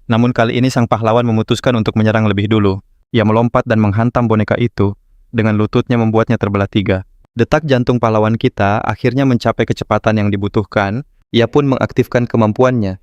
Namun kali ini sang pahlawan memutuskan untuk menyerang lebih dulu. Ia melompat dan menghantam boneka itu, dengan lututnya membuatnya terbelah 3. Detak jantung pahlawan kita akhirnya mencapai kecepatan yang dibutuhkan. Ia pun mengaktifkan kemampuannya.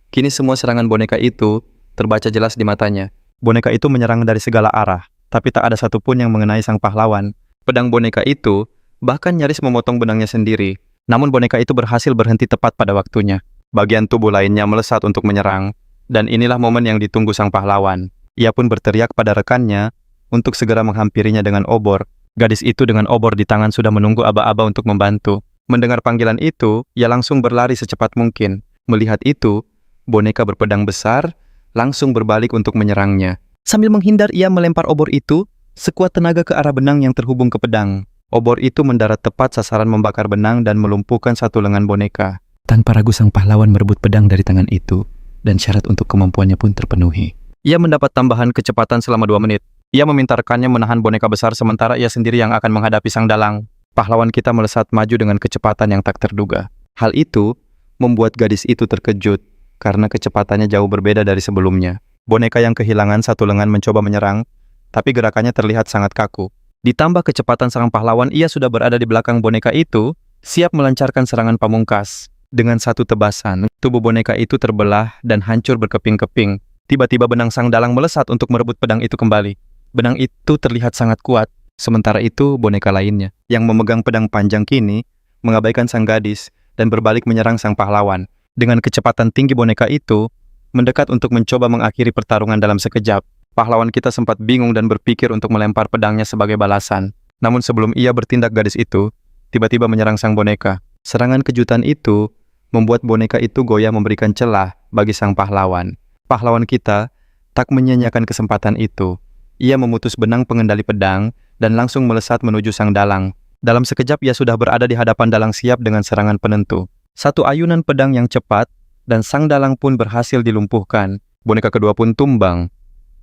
Kini semua serangan boneka itu terbaca jelas di matanya. Boneka itu menyerang dari segala arah, tapi tak ada satupun yang mengenai sang pahlawan. Pedang boneka itu bahkan nyaris memotong benangnya sendiri. Namun boneka itu berhasil berhenti tepat pada waktunya. Bagian tubuh lainnya melesat untuk menyerang, dan inilah momen yang ditunggu sang pahlawan. Ia pun berteriak pada rekannya untuk segera menghampirinya dengan obor. Gadis itu dengan obor di tangan sudah menunggu aba-aba untuk membantu. Mendengar panggilan itu, ia langsung berlari secepat mungkin. Melihat itu, boneka berpedang besar langsung berbalik untuk menyerangnya. Sambil menghindar, ia melempar obor itu sekuat tenaga ke arah benang yang terhubung ke pedang. Obor itu mendarat tepat sasaran, membakar benang dan melumpuhkan satu lengan boneka. Tanpa ragu, sang pahlawan merebut pedang dari tangan itu, dan syarat untuk kemampuannya pun terpenuhi. Ia mendapat tambahan kecepatan selama 2 menit. Ia meminta rekannya menahan boneka besar sementara ia sendiri yang akan menghadapi sang dalang. Pahlawan kita melesat maju dengan kecepatan yang tak terduga. Hal itu membuat gadis itu terkejut karena kecepatannya jauh berbeda dari sebelumnya. Boneka yang kehilangan satu lengan mencoba menyerang, tapi gerakannya terlihat sangat kaku. Ditambah kecepatan sang pahlawan, ia sudah berada di belakang boneka itu, siap melancarkan serangan pamungkas. Dengan satu tebasan, tubuh boneka itu terbelah dan hancur berkeping-keping. Tiba-tiba benang sang dalang melesat untuk merebut pedang itu kembali. Benang itu terlihat sangat kuat. Sementara itu, boneka lainnya, yang memegang pedang panjang kini, mengabaikan sang gadis dan berbalik menyerang sang pahlawan. Dengan kecepatan tinggi boneka itu, mendekat untuk mencoba mengakhiri pertarungan dalam sekejap. Pahlawan kita sempat bingung dan berpikir untuk melempar pedangnya sebagai balasan. Namun sebelum ia bertindak, gadis itu tiba-tiba menyerang sang boneka. Serangan kejutan itu membuat boneka itu goyah memberikan celah bagi sang pahlawan. Pahlawan kita tak menyia-nyiakan kesempatan itu. Ia memutus benang pengendali pedang dan langsung melesat menuju sang dalang. Dalam sekejap ia sudah berada di hadapan dalang siap dengan serangan penentu. Satu ayunan pedang yang cepat dan sang dalang pun berhasil dilumpuhkan. Boneka kedua pun tumbang.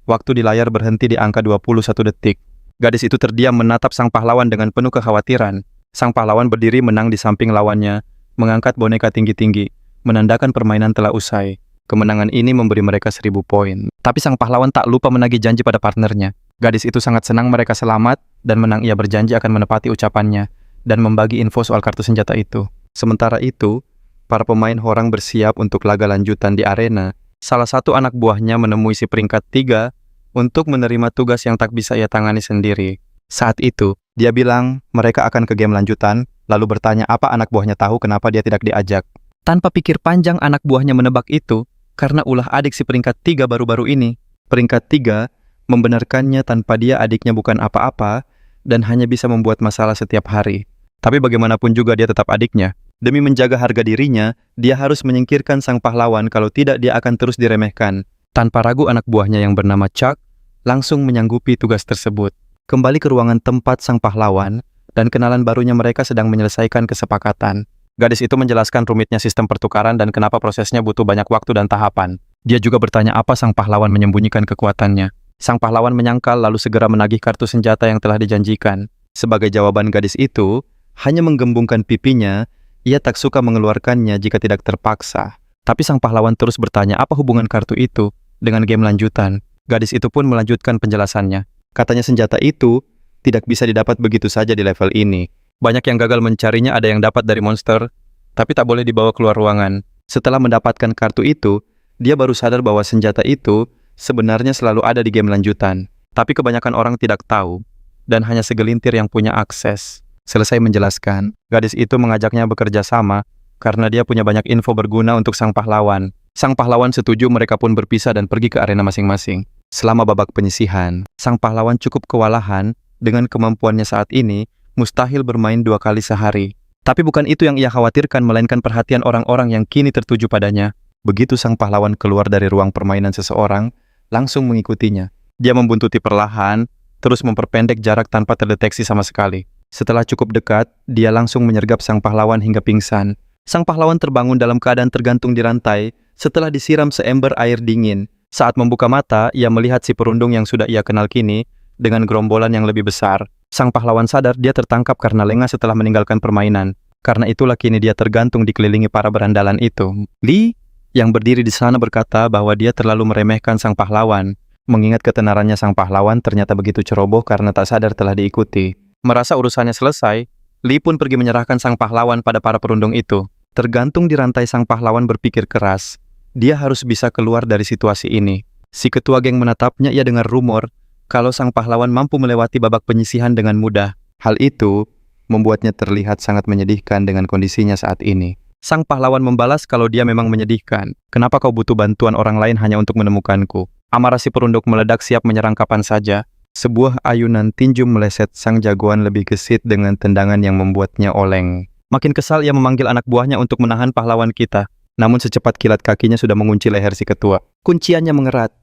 Waktu di layar berhenti di angka 21 detik. Gadis itu terdiam menatap sang pahlawan dengan penuh kekhawatiran. Sang pahlawan berdiri menang di samping lawannya, mengangkat boneka tinggi-tinggi, menandakan permainan telah usai. Kemenangan ini memberi mereka 1000 poin. Tapi sang pahlawan tak lupa menagih janji pada partnernya. Gadis itu sangat senang mereka selamat dan menang. Ia berjanji akan menepati ucapannya dan membagi info soal kartu senjata itu. Sementara itu, para pemain Horang bersiap untuk laga lanjutan di arena. Salah satu anak buahnya menemui si peringkat 3 untuk menerima tugas yang tak bisa ia tangani sendiri. Saat itu, dia bilang mereka akan ke game lanjutan, lalu bertanya apa anak buahnya tahu kenapa dia tidak diajak. Tanpa pikir panjang, anak buahnya menebak itu karena ulah adik si peringkat 3 baru-baru ini. Peringkat 3 membenarkannya tanpa dia adiknya bukan apa-apa dan hanya bisa membuat masalah setiap hari. Tapi bagaimanapun juga dia tetap adiknya. Demi menjaga harga dirinya, dia harus menyingkirkan sang pahlawan, kalau tidak dia akan terus diremehkan. Tanpa ragu anak buahnya yang bernama Chuck langsung menyanggupi tugas tersebut. Kembali ke ruangan tempat sang pahlawan dan kenalan barunya, mereka sedang menyelesaikan kesepakatan. Gadis itu menjelaskan rumitnya sistem pertukaran dan kenapa prosesnya butuh banyak waktu dan tahapan. Dia juga bertanya apa sang pahlawan menyembunyikan kekuatannya. Sang pahlawan menyangkal lalu segera menagih kartu senjata yang telah dijanjikan. Sebagai jawaban, gadis itu hanya menggembungkan pipinya. Ia tak suka mengeluarkannya jika tidak terpaksa. Tapi sang pahlawan terus bertanya apa hubungan kartu itu dengan game lanjutan. Gadis itu pun melanjutkan penjelasannya. Katanya senjata itu tidak bisa didapat begitu saja di level ini. Banyak yang gagal mencarinya, ada yang dapat dari monster, tapi tak boleh dibawa keluar ruangan. Setelah mendapatkan kartu itu, dia baru sadar bahwa senjata itu sebenarnya selalu ada di game lanjutan. Tapi kebanyakan orang tidak tahu, dan hanya segelintir yang punya akses. Selesai menjelaskan, gadis itu mengajaknya bekerja sama, karena dia punya banyak info berguna untuk sang pahlawan. Sang pahlawan setuju, mereka pun berpisah dan pergi ke arena masing-masing. Selama babak penyisihan, sang pahlawan cukup kewalahan. Dengan kemampuannya saat ini, mustahil bermain 2 kali sehari. Tapi bukan itu yang ia khawatirkan, melainkan perhatian orang-orang yang kini tertuju padanya. Begitu sang pahlawan keluar dari ruang permainan, seseorang langsung mengikutinya. Dia membuntuti perlahan, terus memperpendek jarak tanpa terdeteksi sama sekali. Setelah cukup dekat, dia langsung menyergap sang pahlawan hingga pingsan. Sang pahlawan terbangun dalam keadaan tergantung di rantai setelah disiram seember air dingin. Saat membuka mata, ia melihat si perundung yang sudah ia kenal kini dengan gerombolan yang lebih besar. Sang pahlawan sadar dia tertangkap karena lengah setelah meninggalkan permainan. Karena itulah kini dia tergantung dikelilingi para berandalan itu. Lee, yang berdiri di sana, berkata bahwa dia terlalu meremehkan sang pahlawan. Mengingat ketenarannya, sang pahlawan ternyata begitu ceroboh karena tak sadar telah diikuti. Merasa urusannya selesai, Lee pun pergi menyerahkan sang pahlawan pada para perundung itu. Tergantung di rantai, sang pahlawan berpikir keras. Dia harus bisa keluar dari situasi ini. Si ketua geng menatapnya. Ia dengar rumor kalau sang pahlawan mampu melewati babak penyisihan dengan mudah. Hal itu membuatnya terlihat sangat menyedihkan dengan kondisinya saat ini. Sang pahlawan membalas kalau dia memang menyedihkan. Kenapa kau butuh bantuan orang lain hanya untuk menemukanku? Amarah si perunduk meledak, siap menyerang kapan saja. Sebuah ayunan tinju meleset sang jagoan lebih gesit dengan tendangan yang membuatnya oleng. Makin kesal, ia memanggil anak buahnya untuk menahan pahlawan kita. Namun secepat kilat kakinya sudah mengunci leher si ketua. Kunciannya mengerat.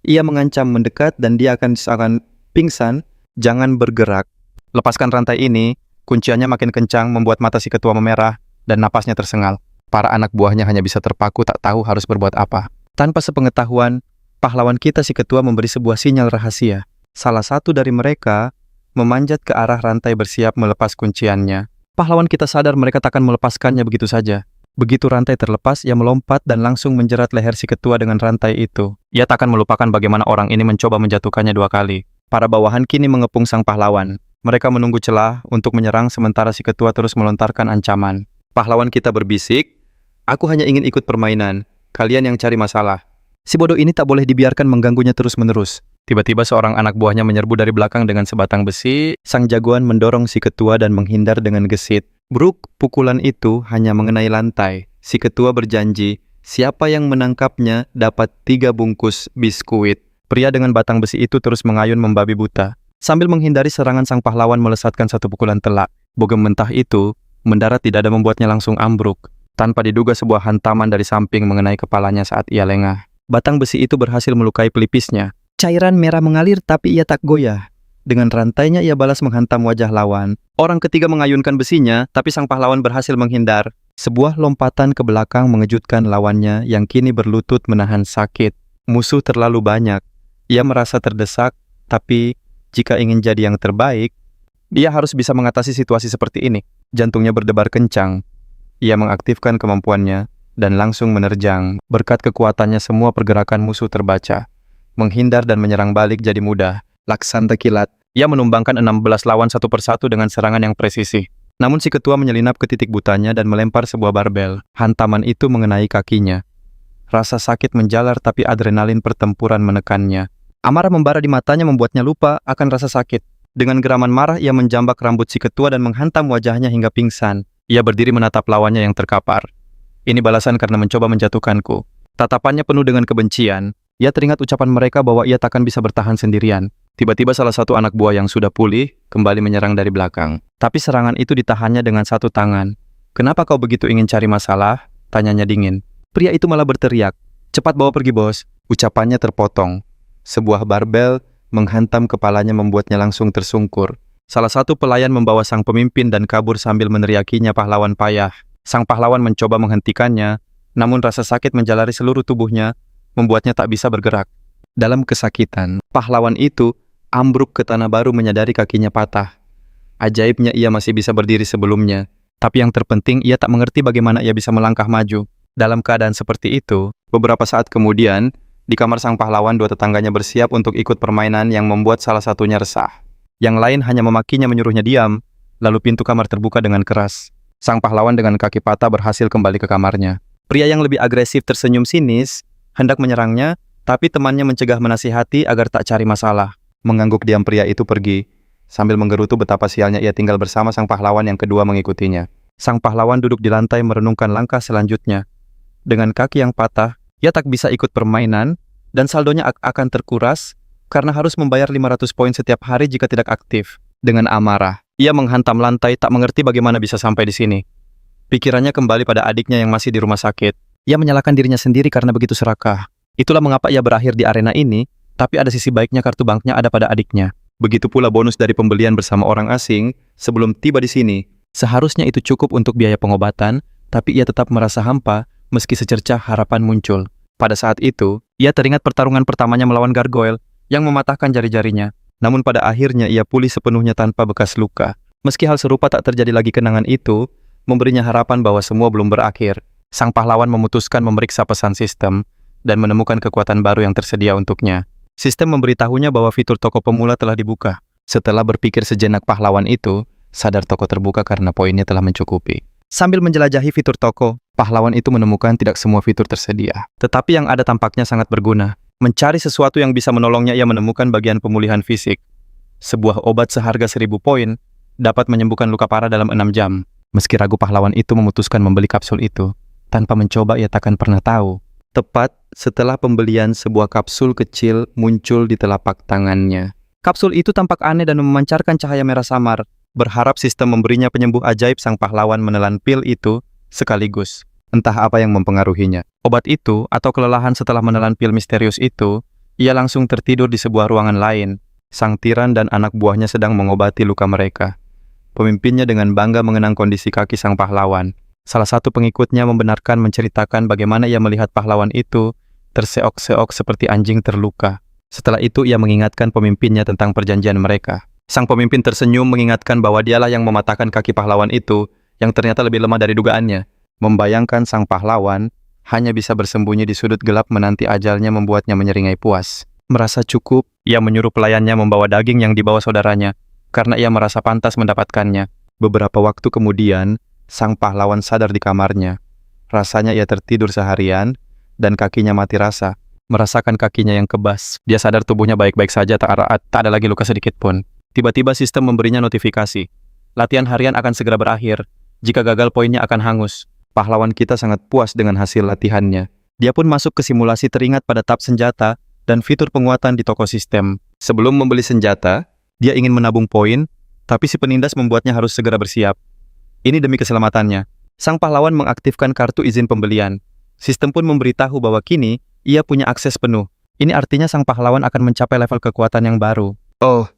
Ia mengancam mendekat dan dia akan pingsan. Jangan bergerak. Lepaskan rantai ini. Kunciannya makin kencang membuat mata si ketua memerah dan napasnya tersengal. Para anak buahnya hanya bisa terpaku, tak tahu harus berbuat apa. Tanpa sepengetahuan, pahlawan kita si ketua memberi sebuah sinyal rahasia. Salah satu dari mereka memanjat ke arah rantai bersiap melepas kunciannya. Pahlawan kita sadar mereka takkan melepaskannya begitu saja. Begitu rantai terlepas, ia melompat dan langsung menjerat leher si ketua dengan rantai itu. Ia takkan melupakan bagaimana orang ini mencoba menjatuhkannya 2 kali. Para bawahan kini mengepung sang pahlawan. Mereka menunggu celah untuk menyerang sementara si ketua terus melontarkan ancaman. Pahlawan kita berbisik, "Aku hanya ingin ikut permainan, kalian yang cari masalah." Si bodoh ini tak boleh dibiarkan mengganggunya terus-menerus. Tiba-tiba seorang anak buahnya menyerbu dari belakang dengan sebatang besi. Sang jagoan mendorong si ketua dan menghindar dengan gesit. Bruk, pukulan itu hanya mengenai lantai. Si ketua berjanji, siapa yang menangkapnya dapat 3 bungkus biskuit. Pria dengan batang besi itu terus mengayun membabi buta. Sambil menghindari serangan sang pahlawan melesatkan satu pukulan telak. Bogem mentah itu mendarat di dada membuatnya langsung ambruk. Tanpa diduga sebuah hantaman dari samping mengenai kepalanya saat ia lengah. Batang besi itu berhasil melukai pelipisnya. Cairan merah mengalir tapi ia tak goyah. Dengan rantainya ia balas menghantam wajah lawan. Orang ketiga mengayunkan besinya, tapi sang pahlawan berhasil menghindar. Sebuah lompatan ke belakang mengejutkan lawannya yang kini berlutut menahan sakit. Musuh terlalu banyak. Ia merasa terdesak, tapi jika ingin jadi yang terbaik, dia harus bisa mengatasi situasi seperti ini. Jantungnya berdebar kencang. Ia mengaktifkan kemampuannya dan langsung menerjang. Berkat kekuatannya semua pergerakan musuh terbaca. Menghindar dan menyerang balik jadi mudah. Laksana kilat. Ia menumbangkan 16 lawan satu persatu dengan serangan yang presisi. Namun si ketua menyelinap ke titik butanya dan melempar sebuah barbel. Hantaman itu mengenai kakinya. Rasa sakit menjalar tapi adrenalin pertempuran menekannya. Amarah membara di matanya membuatnya lupa akan rasa sakit. Dengan geraman marah ia menjambak rambut si ketua dan menghantam wajahnya hingga pingsan. Ia berdiri menatap lawannya yang terkapar. "Ini balasan karena mencoba menjatuhkanku." Tatapannya penuh dengan kebencian. Ia teringat ucapan mereka bahwa ia takkan bisa bertahan sendirian. Tiba-tiba salah satu anak buah yang sudah pulih kembali menyerang dari belakang. Tapi serangan itu ditahannya dengan satu tangan. "Kenapa kau begitu ingin cari masalah?" tanyanya dingin. Pria itu malah berteriak, "Cepat bawa pergi bos." Ucapannya terpotong. Sebuah barbel menghantam kepalanya membuatnya langsung tersungkur. Salah satu pelayan membawa sang pemimpin dan kabur sambil meneriakinya pahlawan payah. Sang pahlawan mencoba menghentikannya, namun rasa sakit menjalari seluruh tubuhnya, membuatnya tak bisa bergerak. Dalam kesakitan, pahlawan itu ambruk ke tanah baru menyadari kakinya patah. Ajaibnya ia masih bisa berdiri sebelumnya, tapi yang terpenting ia tak mengerti bagaimana ia bisa melangkah maju. Dalam keadaan seperti itu, beberapa saat kemudian, di kamar sang pahlawan dua tetangganya bersiap untuk ikut permainan yang membuat salah satunya resah. Yang lain hanya memakinya menyuruhnya diam, lalu pintu kamar terbuka dengan keras. Sang pahlawan dengan kaki patah berhasil kembali ke kamarnya. Pria yang lebih agresif tersenyum sinis, hendak menyerangnya, tapi temannya mencegah menasihati agar tak cari masalah. Mengangguk diam pria itu pergi, sambil menggerutu betapa sialnya ia tinggal bersama sang pahlawan yang kedua mengikutinya. Sang pahlawan duduk di lantai merenungkan langkah selanjutnya. Dengan kaki yang patah, ia tak bisa ikut permainan, dan saldonya akan terkuras karena harus membayar 500 poin setiap hari jika tidak aktif. Dengan amarah, ia menghantam lantai tak mengerti bagaimana bisa sampai di sini. Pikirannya kembali pada adiknya yang masih di rumah sakit. Ia menyalahkan dirinya sendiri karena begitu serakah. Itulah mengapa ia berakhir di arena ini, tapi ada sisi baiknya kartu banknya ada pada adiknya. Begitu pula bonus dari pembelian bersama orang asing sebelum tiba di sini. Seharusnya itu cukup untuk biaya pengobatan, tapi ia tetap merasa hampa meski secercah harapan muncul. Pada saat itu, ia teringat pertarungan pertamanya melawan Gargoyle yang mematahkan jari-jarinya. Namun pada akhirnya ia pulih sepenuhnya tanpa bekas luka. Meski hal serupa tak terjadi lagi kenangan itu, memberinya harapan bahwa semua belum berakhir. Sang pahlawan memutuskan memeriksa pesan sistem dan menemukan kekuatan baru yang tersedia untuknya. Sistem memberitahunya bahwa fitur toko pemula telah dibuka. Setelah berpikir sejenak pahlawan itu, sadar toko terbuka karena poinnya telah mencukupi. Sambil menjelajahi fitur toko, pahlawan itu menemukan tidak semua fitur tersedia. Tetapi yang ada tampaknya sangat berguna. Mencari sesuatu yang bisa menolongnya, ia menemukan bagian pemulihan fisik. Sebuah obat seharga 1000 poin dapat menyembuhkan luka parah dalam 6 jam. Meski ragu, pahlawan itu memutuskan membeli kapsul itu. Tanpa mencoba, ia takkan pernah tahu. Tepat setelah pembelian, sebuah kapsul kecil muncul di telapak tangannya. Kapsul itu tampak aneh dan memancarkan cahaya merah samar. Berharap sistem memberinya penyembuh ajaib, sang pahlawan menelan pil itu sekaligus. Entah apa yang mempengaruhinya. Obat itu atau kelelahan setelah menelan pil misterius itu, ia langsung tertidur di sebuah ruangan lain. Sang tiran dan anak buahnya sedang mengobati luka mereka. Pemimpinnya dengan bangga mengenang kondisi kaki sang pahlawan. Salah satu pengikutnya membenarkan menceritakan bagaimana ia melihat pahlawan itu terseok-seok seperti anjing terluka. Setelah itu ia mengingatkan pemimpinnya tentang perjanjian mereka. Sang pemimpin tersenyum mengingatkan bahwa dialah yang mematahkan kaki pahlawan itu, yang ternyata lebih lemah dari dugaannya. Membayangkan sang pahlawan hanya bisa bersembunyi di sudut gelap menanti ajalnya membuatnya menyeringai puas. Merasa cukup, ia menyuruh pelayannya membawa daging yang dibawa saudaranya. karena ia merasa pantas mendapatkannya. Beberapa waktu kemudian, sang pahlawan sadar di kamarnya. Rasanya ia tertidur seharian, dan kakinya mati rasa. Merasakan kakinya yang kebas, dia sadar tubuhnya baik-baik saja, tak ada lagi luka sedikit pun. Tiba-tiba sistem memberinya notifikasi. Latihan harian akan segera berakhir. Jika gagal, poinnya akan hangus. Pahlawan kita sangat puas dengan hasil latihannya. Dia pun masuk ke simulasi teringat pada tab senjata dan fitur penguatan di toko sistem. Sebelum membeli senjata, dia ingin menabung poin, tapi si penindas membuatnya harus segera bersiap. Ini demi keselamatannya. Sang pahlawan mengaktifkan kartu izin pembelian. Sistem pun memberitahu bahwa kini ia punya akses penuh. Ini artinya sang pahlawan akan mencapai level kekuatan yang baru. Oh,